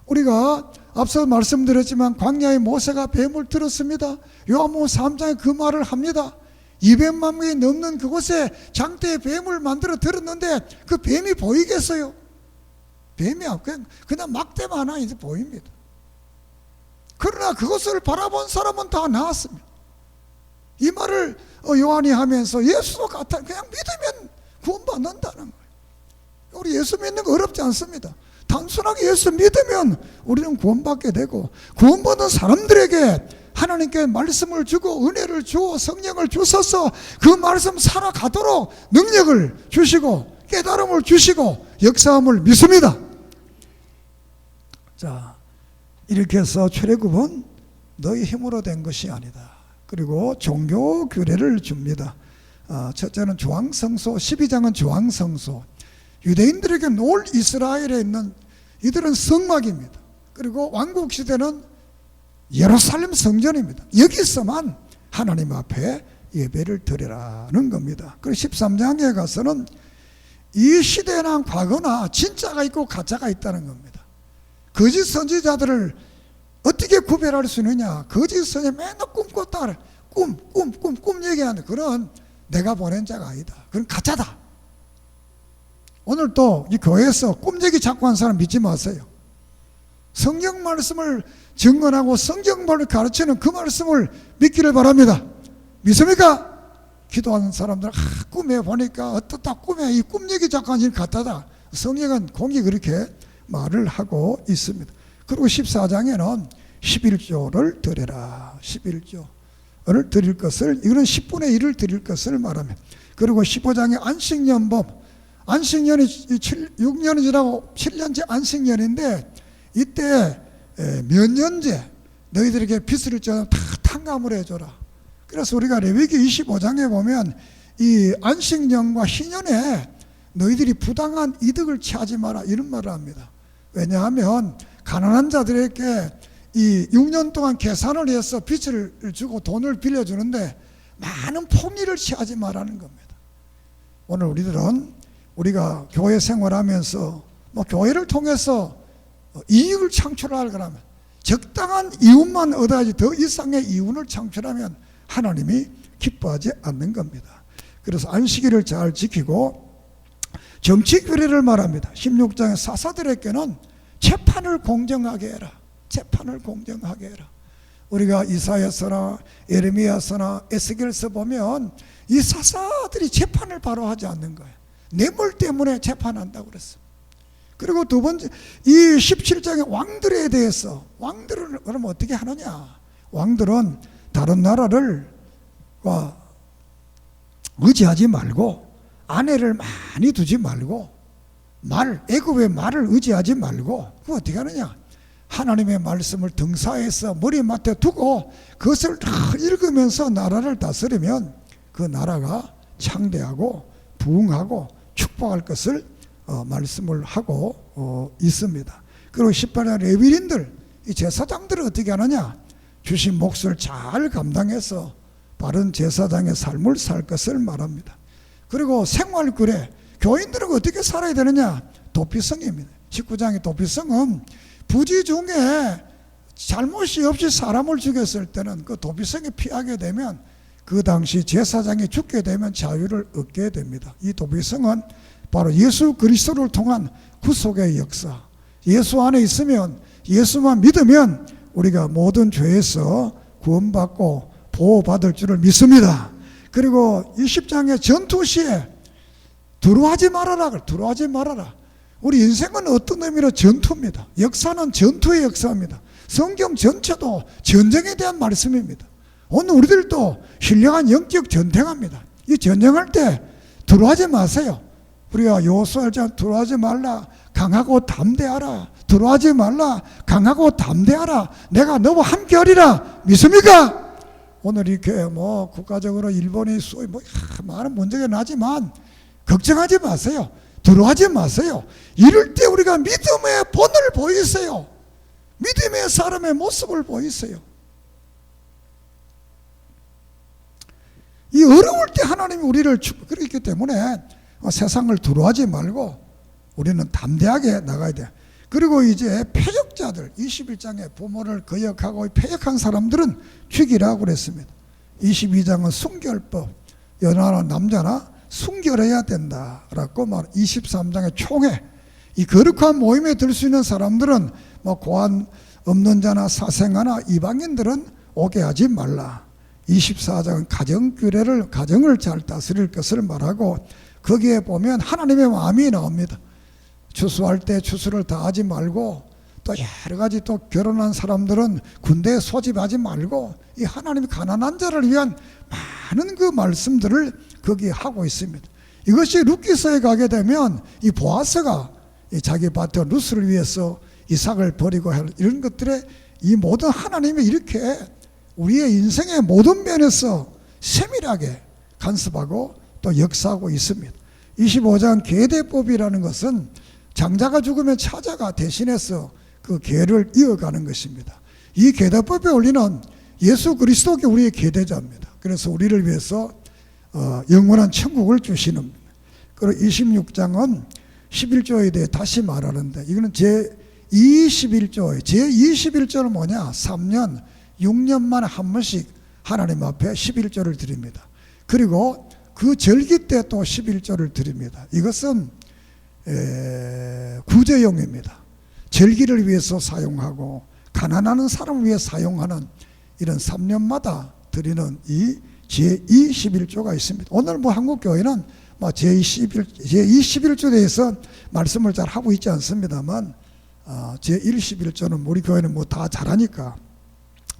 우리가 앞서 말씀드렸지만 광야의 모세가 뱀을 들었습니다. 요한복음 3장에 그 말을 합니다. 200만 명이 넘는 그곳에 장대의 뱀을 만들어 들었는데 그 뱀이 보이겠어요? 뱀이 그냥 막대만 하나 이제 보입니다. 그러나 그것을 바라본 사람은 다 나았습니다. 이 말을 요한이 하면서 예수도 같아, 그냥 믿으면 구원받는다는 거예요. 우리 예수 믿는 거 어렵지 않습니다. 단순하게 예수 믿으면 우리는 구원받게 되고, 구원받은 사람들에게 하나님께 말씀을 주고 은혜를 주어 성령을 주셔서 그 말씀 살아가도록 능력을 주시고 깨달음을 주시고 역사함을 믿습니다. 자, 이렇게 해서 출애굽은 너희 힘으로 된 것이 아니다. 그리고 종교 규례를 줍니다. 첫째는 주황성소, 12장은 주황성소. 유대인들에게 올 이스라엘에 있는 이들은 성막입니다. 그리고 왕국시대는 예루살렘 성전입니다. 여기서만 하나님 앞에 예배를 드리라는 겁니다. 그리고 13장에 가서는 이 시대나 과거나 진짜가 있고 가짜가 있다는 겁니다. 거짓 선지자들을 어떻게 구별할 수 있느냐? 거짓 선지자 맨날 꿈 꿨다, 꿈 얘기하는 그런 내가 보낸 자가 아니다. 그건 가짜다. 오늘 또 이 교회에서 꿈 얘기 자꾸 하는 사람 믿지 마세요. 성경 말씀을 증언하고 성경을 가르치는 그 말씀을 믿기를 바랍니다. 믿습니까? 기도하는 사람들 꿈에 보니까 어떻다, 꿈에 이 꿈 얘기 자꾸 하는 일 같다다. 성경은 공이 그렇게 말을 하고 있습니다. 그리고 14장에는 11조를 드려라. 11조를 드릴 것을, 이거는 10분의 1을 드릴 것을 말합니다. 그리고 15장에 안식년법, 안식년이 6년이 지나고 7년째 안식년인데 이때 몇 년째 너희들에게 빚을 져서 다 탕감을 해줘라. 그래서 우리가 레위기 25장에 보면 이 안식년과 희년에 너희들이 부당한 이득을 취하지 마라 이런 말을 합니다. 왜냐하면 가난한 자들에게 이 6년 동안 계산을 해서 빚을 주고 돈을 빌려주는데 많은 폭리를 취하지 말라는 겁니다. 오늘 우리가 교회 생활하면서 교회를 통해서 이익을 창출하려면 적당한 이윤만 얻어야지 더 이상의 이윤을 창출하면 하나님이 기뻐하지 않는 겁니다. 그래서 안식일을 잘 지키고 정치 규례를 말합니다. 16장에 사사들에게는 재판을 공정하게 해라. 재판을 공정하게 해라. 우리가 이사야서나 예레미야서나 에스겔서 보면 이 사사들이 재판을 바로 하지 않는 거예요. 뇌물 때문에 재판한다고 그랬어. 그리고 두 번째, 이 17장의 왕들에 대해서, 왕들은 그럼 어떻게 하느냐? 왕들은 다른 나라를 의지하지 말고, 아내를 많이 두지 말고, 애굽의 말을 의지하지 말고, 그거 어떻게 하느냐? 하나님의 말씀을 등사해서 머리맡에 두고 그것을 다 읽으면서 나라를 다스리면 그 나라가 창대하고 부흥하고 축복할 것을 말씀을 하고 있습니다. 그리고 18년 레위인들, 이 제사장들은 어떻게 하느냐? 주신 몫을 잘 감당해서 바른 제사장의 삶을 살 것을 말합니다. 그리고 생활규례, 교인들은 어떻게 살아야 되느냐? 도피성입니다. 19장의 도피성은 부지 중에 잘못이 없이 사람을 죽였을 때는 그 도피성에 피하게 되면 그 당시 제사장이 죽게 되면 자유를 얻게 됩니다. 이 도피성은 바로 예수 그리스도를 통한 구속의 역사, 예수 안에 있으면, 예수만 믿으면 우리가 모든 죄에서 구원받고 보호받을 줄을 믿습니다. 그리고 20장의 전투 시에 두려워하지 말아라. 두려워하지 말아라. 우리 인생은 어떤 의미로 전투입니다. 역사는 전투의 역사입니다. 성경 전체도 전쟁에 대한 말씀입니다. 오늘 우리들도 신령한 영적 전쟁합니다. 이 전쟁할 때 두려워하지 마세요. 우리가 여호수아처럼 두려워하지 말라, 강하고 담대하라. 두려워하지 말라, 강하고 담대하라. 내가 너와 함께하리라. 믿습니까? 오늘 이렇게 국가적으로 일본이 많은 문제가 나지만 걱정하지 마세요. 두려워하지 마세요. 이럴 때 우리가 믿음의 본을 보이세요. 믿음의 사람의 모습을 보이세요. 이 어려울 때 하나님이 우리를 축복했기 때문에 세상을 두려워하지 말고 우리는 담대하게 나가야 돼요. 그리고 이제 패역자들, 21장에 부모를 거역하고 패역한 사람들은 죽이라고 그랬습니다. 22장은 순결법, 여자나 남자나 순결해야 된다라고 말. 23장의 총회, 이 거룩한 모임에 들 수 있는 사람들은 뭐 고안 없는 자나 사생아나 이방인들은 오게 하지 말라. 24장은 가정을 잘 다스릴 것을 말하고, 거기에 보면 하나님의 마음이 나옵니다. 추수할 때 추수를 다 하지 말고, 또 여러 가지 또 결혼한 사람들은 군대에 소집하지 말고, 이 하나님이 가난한 자를 위한 많은 그 말씀들을 거기에 하고 있습니다. 이것이 룻기서에 가게 되면 이 보아스가 자기 밭에 루스를 위해서 이삭을 버리고 이런 것들에 이 모든 하나님이 이렇게 우리의 인생의 모든 면에서 세밀하게 간섭하고 또 역사하고 있습니다. 25장 계대법이라는 것은 장자가 죽으면 차자가 대신해서 그 계를 이어가는 것입니다. 이 계대법의 원리는 예수 그리스도가 우리의 계대자입니다. 그래서 우리를 위해서 영원한 천국을 주시는. 그리고 26장은 11조에 대해 다시 말하는데, 이거는 제21조예요. 제21조는 뭐냐? 3년, 6년 만에 한 번씩 하나님 앞에 11조를 드립니다. 그리고 그 절기 때 또 11조를 드립니다. 이것은 구제용입니다. 절기를 위해서 사용하고 가난하는 사람을 위해 사용하는 이런 3년마다 드리는 이 제21조가 있습니다. 오늘 뭐 한국교회는 뭐 제21조에 대해서 말씀을 잘 하고 있지 않습니다만, 제21조는 우리 교회는 뭐 다 잘하니까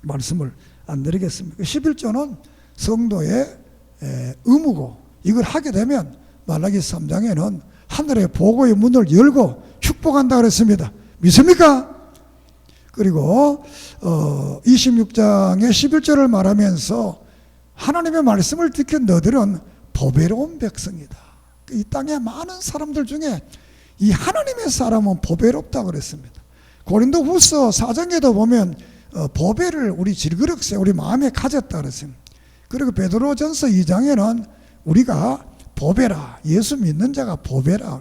말씀을 안 드리겠습니다. 11조는 성도의 의무고, 이걸 하게 되면 말라기 3장에는 하늘의 보고의 문을 열고 축복한다 그랬습니다. 믿습니까? 그리고 26장의 11절을 말하면서 하나님의 말씀을 지킨 너들은 보배로운 백성이다. 이 땅에 많은 사람들 중에 이 하나님의 사람은 보배롭다 그랬습니다. 고린도 후서 4장에도 보면 보배를 우리 질그릇에 우리 마음에 가졌다 그랬습니다. 그리고 베드로전서 2장에는 우리가 보배라, 예수 믿는 자가 보배라.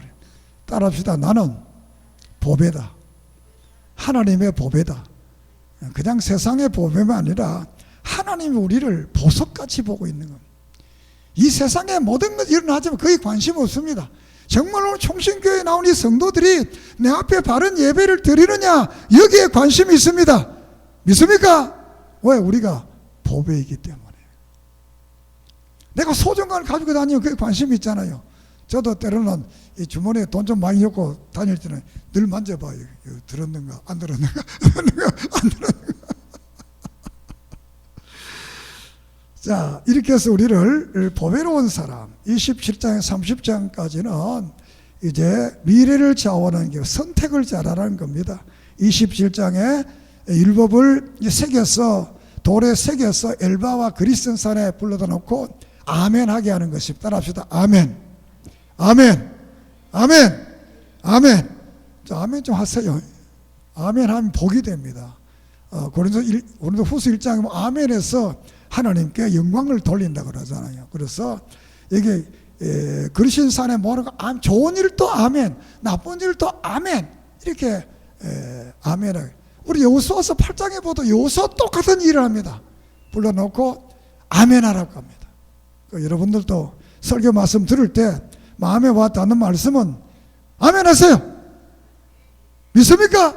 따라합시다. 나는 보배다. 하나님의 보배다. 그냥 세상의 보배만 아니라 하나님이 우리를 보석같이 보고 있는 겁니다. 이 세상에 모든 것이 일어나지만 거의 관심 없습니다. 정말 오늘 총신교회에 나온 이 성도들이 내 앞에 바른 예배를 드리느냐, 여기에 관심이 있습니다. 믿습니까? 왜? 우리가 보배이기 때문에. 내가 소중한 걸 가지고 다니면 그게 관심이 있잖아요. 저도 때로는 이 주머니에 돈 좀 많이 넣고 다닐 때는 늘 만져봐요. 들었는가 안 들었는가 안 들었는가. 자, 이렇게 해서 우리를 보배로운 사람, 27장 30장까지는 이제 미래를 좌우하는 게 선택을 잘하라는 겁니다. 27장에 율법을 새겨서 돌에 새겨서 엘바와 그리스도산에 불러다 놓고 아멘 하게 하는 것입니다. 따라합시다. 아멘, 아멘, 아멘, 아멘. 자, 아멘 좀 하세요. 아멘 하면 복이 됩니다. 고린도 후서 1장에 아멘에서 하나님께 영광을 돌린다 그러잖아요. 그래서 여기 그리신 산에 모르고 좋은 일도 아멘, 나쁜 일도 아멘, 이렇게 아멘을. 우리 여호수아서 8장에 보도 여호수아 똑같은 일을 합니다. 불러놓고 아멘 하라고 합니다. 여러분들도 설교 말씀 들을 때 마음에 와닿는 말씀은 아멘 하세요. 믿습니까?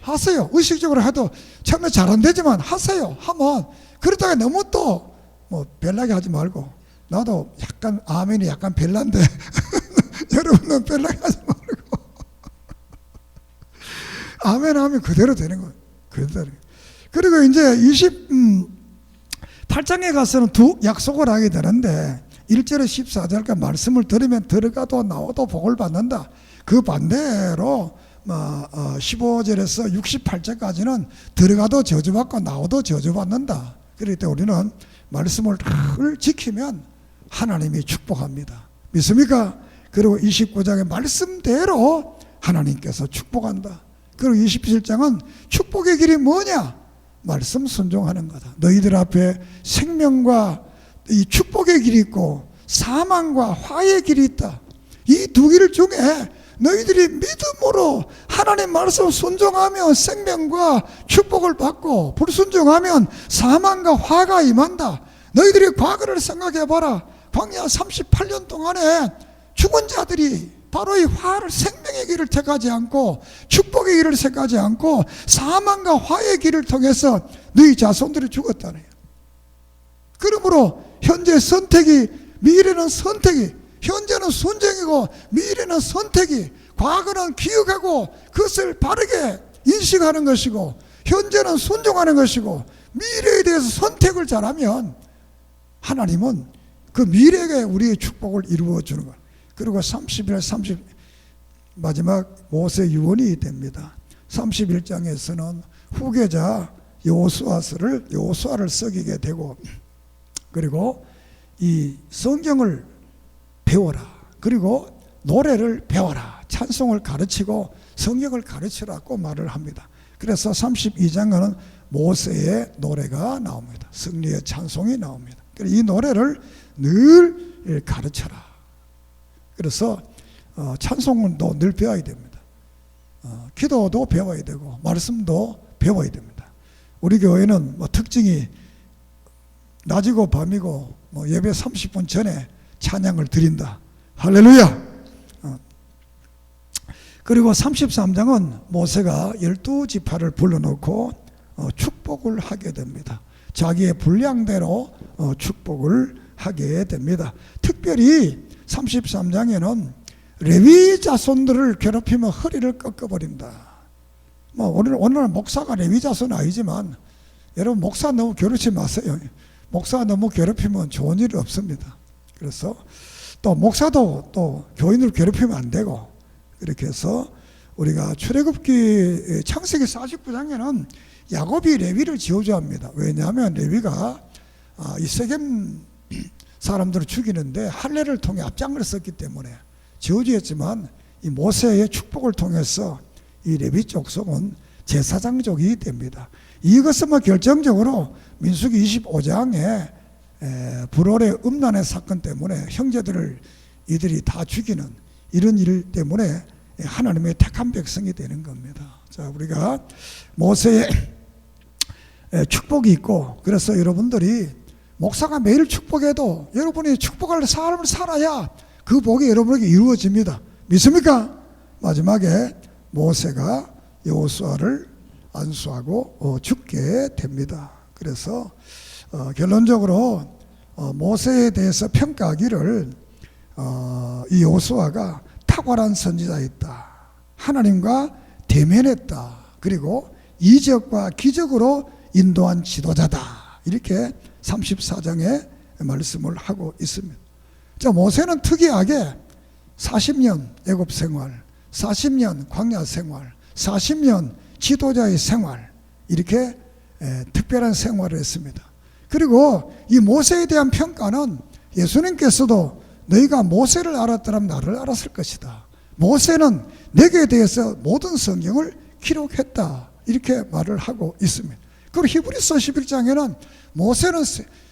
하세요. 의식적으로 해도 처음에 잘 안 되지만 하세요. 하면 그러다가 너무 또 뭐 별나게 하지 말고, 나도 약간 아멘이 약간 별난데 여러분은 별나게 하지 말고 아멘 하면 그대로 되는 거예요. 그대로. 그리고 이제 28장에 가서는 두 약속을 하게 되는데 1절에 14절까지 말씀을 들으면 들어가도 나와도 복을 받는다. 그 반대로 15절에서 68절까지는 들어가도 저주받고 나와도 저주받는다. 그렇기 때문에 우리는 말씀을 늘 지키면 하나님이 축복합니다. 믿습니까? 그리고 29장의 말씀대로 하나님께서 축복한다. 그리고 27장은 축복의 길이 뭐냐? 말씀 순종하는 거다. 너희들 앞에 생명과 이 축복의 길이 있고 사망과 화의 길이 있다. 이 두 길 중에 너희들이 믿음으로 하나님 말씀 순종하면 생명과 축복을 받고 불순종하면 사망과 화가 임한다. 너희들이 과거를 생각해봐라. 광야 38년 동안에 죽은 자들이 바로 이 화를, 생명의 길을 택하지 않고 축복의 길을 택하지 않고 사망과 화의 길을 통해서 너희 자손들이 죽었다네요. 그러므로 현재 선택이, 미래는 선택이, 현재는 순종이고 미래는 선택이, 과거는 기억하고 그것을 바르게 인식하는 것이고 현재는 순종하는 것이고 미래에 대해서 선택을 잘하면 하나님은 그 미래에 우리의 축복을 이루어 주는 것. 그리고 31, 30 마지막 모세 유언이 됩니다. 31장에서는 후계자 여호수아를 썩이게 되고, 그리고 이 성경을 배워라, 그리고 노래를 배워라, 찬송을 가르치고 성경을 가르치라고 말을 합니다. 그래서 32장에는 모세의 노래가 나옵니다. 승리의 찬송이 나옵니다. 이 노래를 늘 가르쳐라. 그래서 찬송도 늘 배워야 됩니다. 기도도 배워야 되고 말씀도 배워야 됩니다. 우리 교회는 특징이 낮이고 밤이고 예배 30분 전에 찬양을 드린다. 할렐루야. 그리고 33장은 모세가 12지파를 불러놓고 축복을 하게 됩니다. 자기의 분량대로 축복을 하게 됩니다. 특별히 33장에는 레위 자손들을 괴롭히면 허리를 꺾어버린다. 오늘날 목사가 레위 자손은 아니지만 여러분, 목사 너무 괴롭히지 마세요. 목사 너무 괴롭히면 좋은 일이 없습니다. 그래서 또 목사도 또 교인을 괴롭히면 안 되고, 그렇게 해서 우리가 출애굽기 창세기 49장에는 야곱이 레위를 지어줘합니다. 왜냐하면 레위가 이 세겜 사람들을 죽이는데 할례를 통해 앞장을 섰기 때문에 지어주었지만, 이 모세의 축복을 통해서 이 레위 족속은 제사장족이 됩니다. 이것은 결정적으로 민수기 25장에 불월의 음란의 사건 때문에 형제들을 이들이 다 죽이는 이런 일 때문에 하나님의 택한 백성이 되는 겁니다. 자, 우리가 모세의 축복이 있고, 그래서 여러분들이 목사가 매일 축복해도 여러분이 축복할 삶을 살아야 그 복이 여러분에게 이루어집니다. 믿습니까? 마지막에 모세가 여호수아를 안수하고 죽게 됩니다. 그래서 결론적으로 모세에 대해서 평가하기를 이 여호수아가 탁월한 선지자였다, 하나님과 대면했다, 그리고 이적과 기적으로 인도한 지도자다, 이렇게 34장에 말씀을 하고 있습니다. 자, 모세는 특이하게 40년 애굽 생활, 40년 광야 생활, 40년 지도자의 생활, 이렇게 특별한 생활을 했습니다. 그리고 이 모세에 대한 평가는 예수님께서도 너희가 모세를 알았더라면 나를 알았을 것이다, 모세는 내게 대해서 모든 성경을 기록했다, 이렇게 말을 하고 있습니다. 그리고 히브리서 11장에는 모세는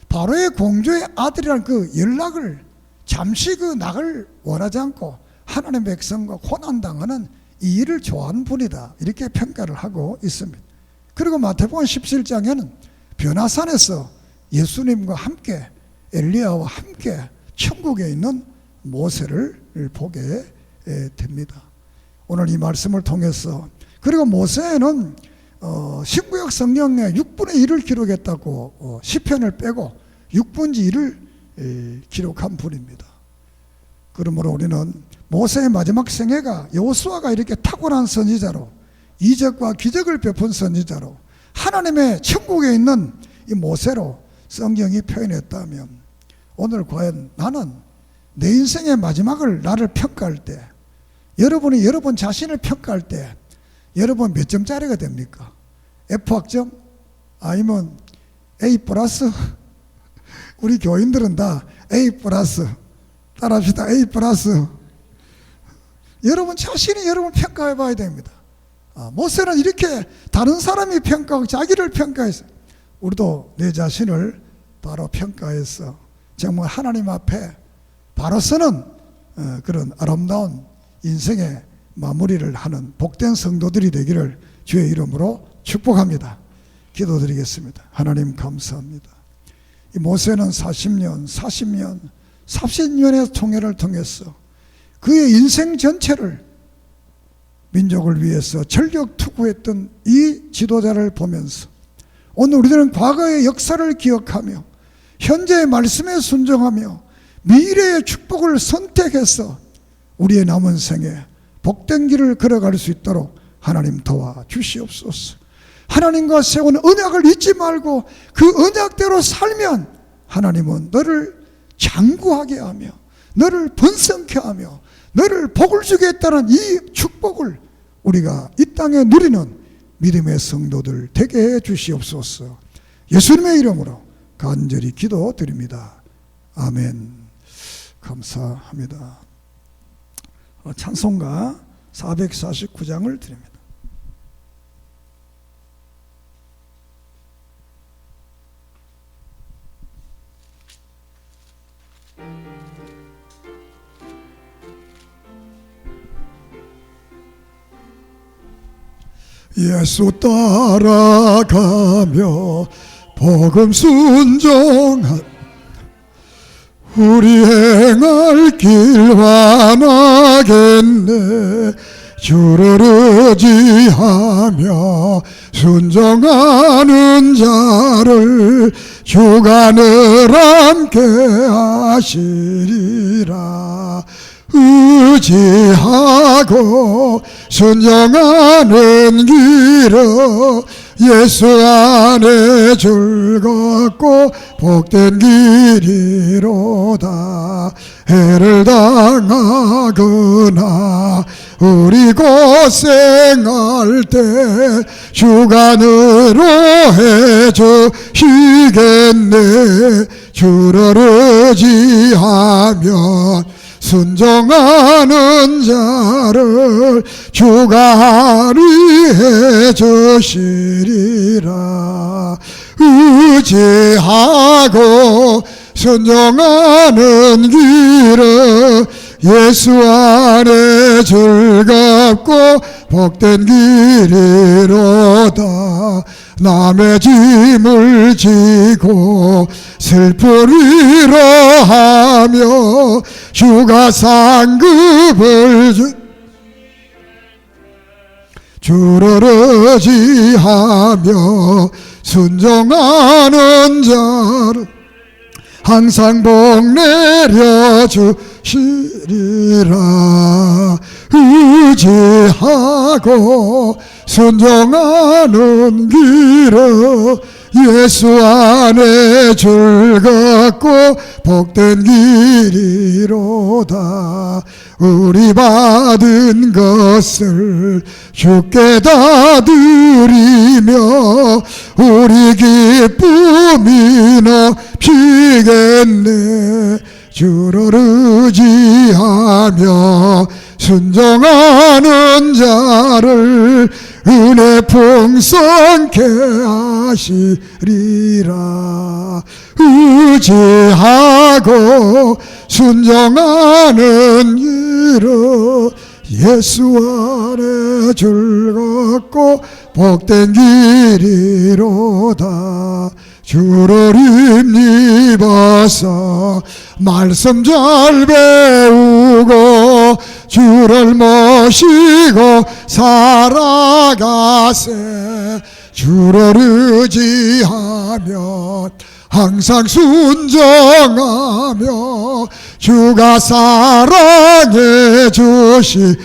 바로의 공주의 아들이라는 그 연락을, 잠시 그 낙을 원하지 않고 하나님의 백성과 고난당하는 이 일을 좋아하는 분이다, 이렇게 평가를 하고 있습니다. 그리고 마태복음 17장에는 변화산에서 예수님과 함께, 엘리야와 함께 천국에 있는 모세를 보게 됩니다. 오늘 이 말씀을 통해서, 그리고 모세는 신구약 성경의 6분의 1을 기록했다고, 시편을 빼고 6분의 1을 기록한 분입니다. 그러므로 우리는 모세의 마지막 생애가 여호수아가 이렇게 탁월한 선지자로, 이적과 기적을 베푼 선지자로, 하나님의 천국에 있는 이 모세로 성경이 표현했다면, 오늘 과연 나는 내 인생의 마지막을 나를 평가할 때, 여러분이 여러분 자신을 평가할 때 여러분 몇 점짜리가 됩니까? F학점? 아니면 A+? 우리 교인들은 다 A+. 따라합시다. A+. 여러분 자신이 여러분 평가해 봐야 됩니다. 모세는 이렇게 다른 사람이 평가하고 자기를 평가했어요. 우리도 내 자신을 바로 평가해서 정말 하나님 앞에 바로 서는 그런 아름다운 인생의 마무리를 하는 복된 성도들이 되기를 주의 이름으로 축복합니다. 기도드리겠습니다. 하나님 감사합니다. 이 모세는 40년, 40년의 총회를 통해서 그의 인생 전체를 민족을 위해서 전력 투구했던 이 지도자를 보면서 오늘 우리들은 과거의 역사를 기억하며 현재의 말씀에 순종하며 미래의 축복을 선택해서 우리의 남은 생에 복된 길을 걸어갈 수 있도록 하나님 도와주시옵소서. 하나님과 세운 언약을 잊지 말고 그 언약대로 살면 하나님은 너를 장구하게 하며 너를 번성케 하며 너를 복을 주겠다는 이 축복을 우리가 이 땅에 누리는 믿음의 성도들 되게 해 주시옵소서. 예수님의 이름으로 간절히 기도드립니다. 아멘. 감사합니다. 찬송가 449장을 드립니다. 예수 따라가며 복음 순종한 우리 행할 길 환하겠네. 주를 의지하며 순종하는 자를 주가 늘 함께 하시리라. 의지하고 순종하는 길은 예수 안에 즐겁고 복된 길이로다. 해를 당하거나 우리 고생할 때 주가 늘어 해주시겠네. 주를 의지하면 순종하는 자를 주가 할애해 주시리라. 의지하고 순종하는 길은 예수 안에 즐겁고 복된 길이로다. 남의 짐을 지고 슬프리라 하며 주가 상급을 주를 의지하며 순종하는 자를 항상 복 내려 주시리라. 의지하고 순종하는 길은 예수 안에 즐겁고 복된 길이로다. 우리 받은 것을 주께 다 드리며 우리 기쁨이 넘치겠네. 주를 의지하며 순종하는 자를 은혜 풍성케 하시리라. 의지하고 순종하는 길은 예수 안에 즐겁고 복된 길이로다. 주를 힘입어서 말씀 잘 배우고 주를 모시고 살아가세. 주를 의지하면 항상 순종하며 주가 사랑해 주시리라.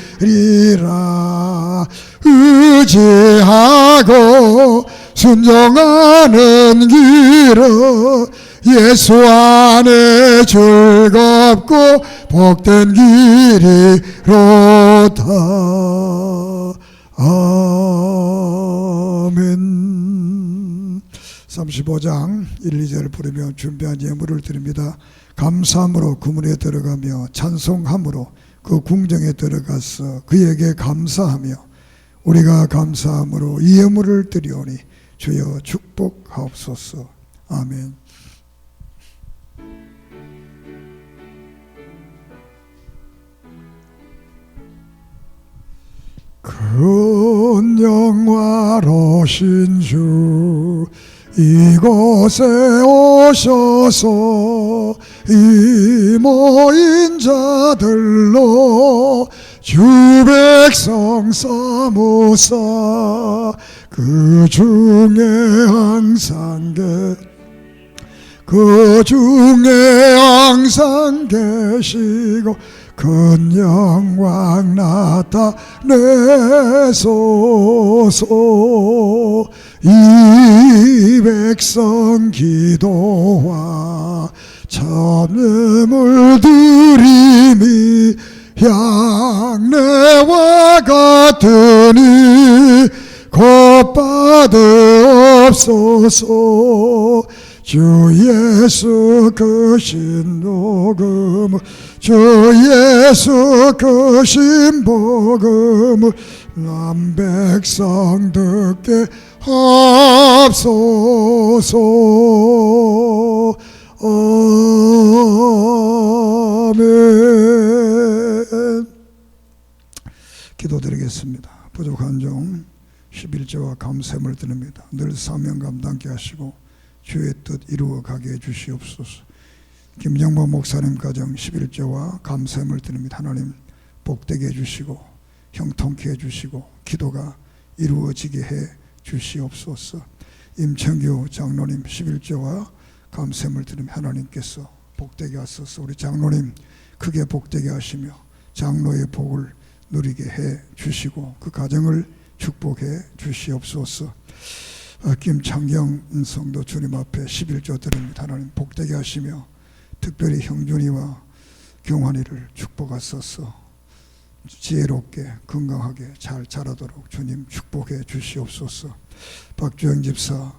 의지하고 순종하는 길은 예수 안에 즐겁고 복된 길이로다. 아멘. 35장 1, 2절 부르며 준비한 예물을 드립니다. 감사함으로 그 문에 들어가며 찬송함으로 그 궁정에 들어가서 그에게 감사하며 우리가 감사함으로 이 예물을 드리오니 주여 축복하옵소서. 아멘. 큰 영화로신 주 이곳에 오셔서 이 모인 자들로 주 백성 삼으사 그 중에 항상 계시고 큰 영광 나타내소서. 이 백성 기도와 참예물 드림이 향내와 같으니 곧 받으옵소서. 주 예수 그 신복음을 주 예수 그 신복음을 남 백성 듣게 하옵소서. 아멘. 기도드리겠습니다. 부족한 종 11조와 감사함을 드립니다. 늘 사명 감당케 하시고 주의 뜻 이루어가게 해주시옵소서. 김정보 목사님 가정 11조와 감사함을 드립니다. 하나님 복되게 해주시고 형통케 해주시고 기도가 이루어지게 해 주시옵소서. 임청규 장로님 11조와 감사함을 드립니다. 하나님께서 복되게 하소서. 우리 장로님 크게 복되게 하시며 장로의 복을 누리게 해 주시고 그 가정을 축복해 주시옵소서. 김창경 성도 주님 앞에 11조 드립니다. 하나님 복되게 하시며 특별히 형준이와 경환이를 축복하소서. 지혜롭게 건강하게 잘 자라도록 주님 축복해 주시옵소서. 박주영 집사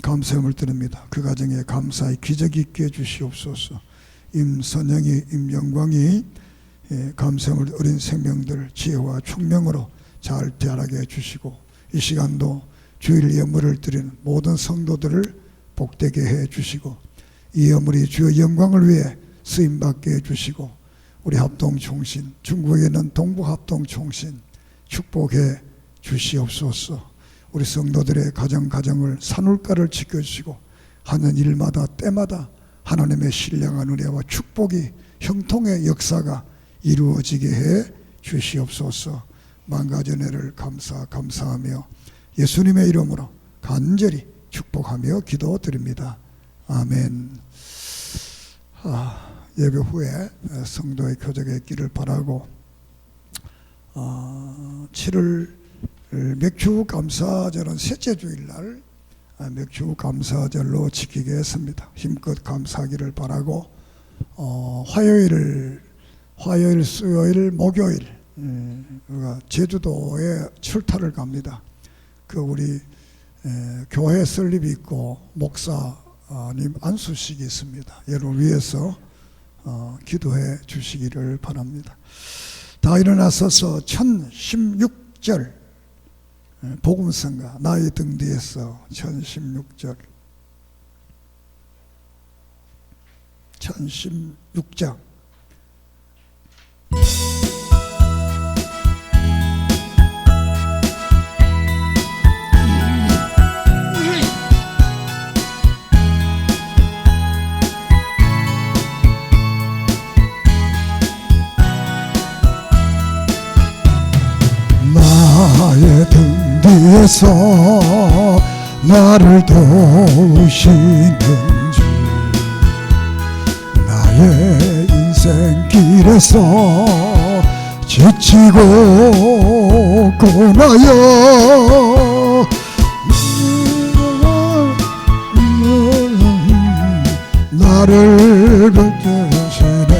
감사함을 드립니다. 그 가정에 감사의 기적이 있게 해주시옵소서. 임선영이 임영광이 감사함을 어린 생명들 지혜와 총명으로 잘 자라게 해주시고 이 시간도 주일 예물을 드리는 모든 성도들을 복되게 해주시고 이 예물이 주의 영광을 위해 쓰임받게 해주시고 우리 합동총신 중국에 있는 동북합동총신 축복해 주시옵소서. 우리 성도들의 가정을 산울가를 지켜주시고 하는 일마다 때마다 하나님의 신령한 은혜와 축복이 형통의 역사가 이루어지게 해 주시옵소서. 만가지 은혜를 감사하며 예수님의 이름으로 간절히 축복하며 기도드립니다. 아멘. 예배 후에 성도의 교제가 있기를 바라고 7월 맥주 감사절은 셋째 주일날 맥주 감사절로 지키게 했습니다. 힘껏 감사하기를 바라고 화요일, 수요일, 목요일 제주도에 출타를 갑니다. 그 우리 교회 설립이 있고 목사님 안수식이 있습니다. 여러분 위해서 기도해 주시기를 바랍니다. 다 일어나서서 1016절 복음성가 나의 등 뒤에서 1016절 1016장 나의 등 뒤에서 나를 도우시는 주 나의 인생길에서 지치고 고나여 나를 붙드시네.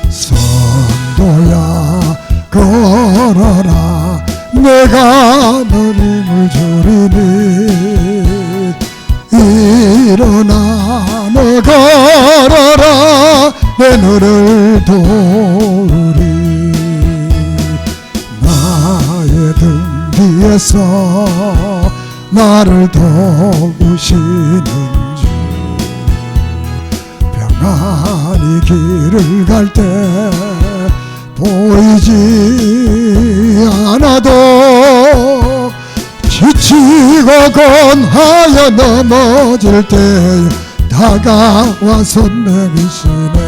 성도야 걸어라 내가 너를 힘을 주리니 일어나 너 걸어라 내 너를 도우리 나의 등 뒤에서 나를 도우시는 주 평안히 길을 갈 때 보이지 않아도 지치고 권하여 넘어질 때 다가와서 내미시네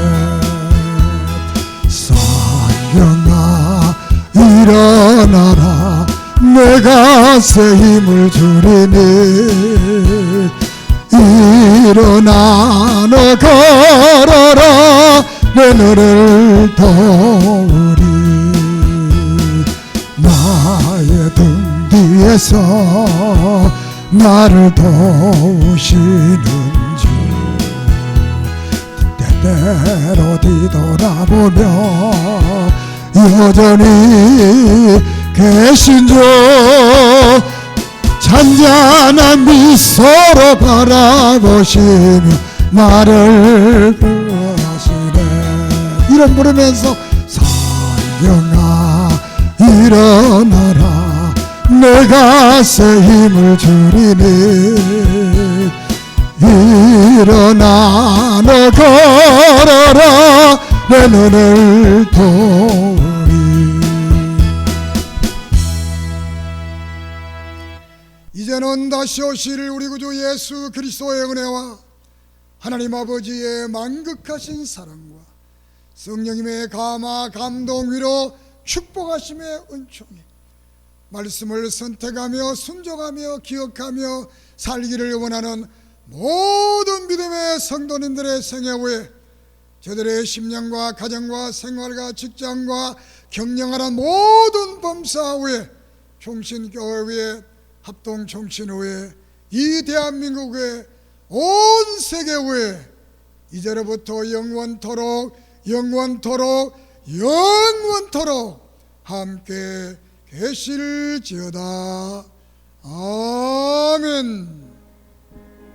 성경아 일어나라 내가 새 힘을 주리니 일어나 너 걸어라 내 너를 도우리 나의 등 뒤에서 나를 도우시는 주 때때로 뒤돌아보며 여전히 계신 주 잔잔한 미소로 바라보시며 나를 구하시네 이름 부르면서 성경아 일어나라 내가 새 힘을 주리니 일어나 너 걸어라 내 눈을 도우리 이제는 다시 오실 우리 구주 예수 그리스도의 은혜와 하나님 아버지의 만극하신 사랑과 성령님의 감화 감동 위로 축복하심의 은총이 말씀을 선택하며 순종하며 기억하며 살기를 원하는 모든 믿음의 성도님들의 생애 후에 저들의 심령과 가정과 생활과 직장과 경영하는 모든 범사 후에 종신교회 위에 합동종신 후에 이 대한민국 후에 온 세계 후에 이제로부터 영원토록 영원토록 영원토록 함께 계실지어다. 아멘.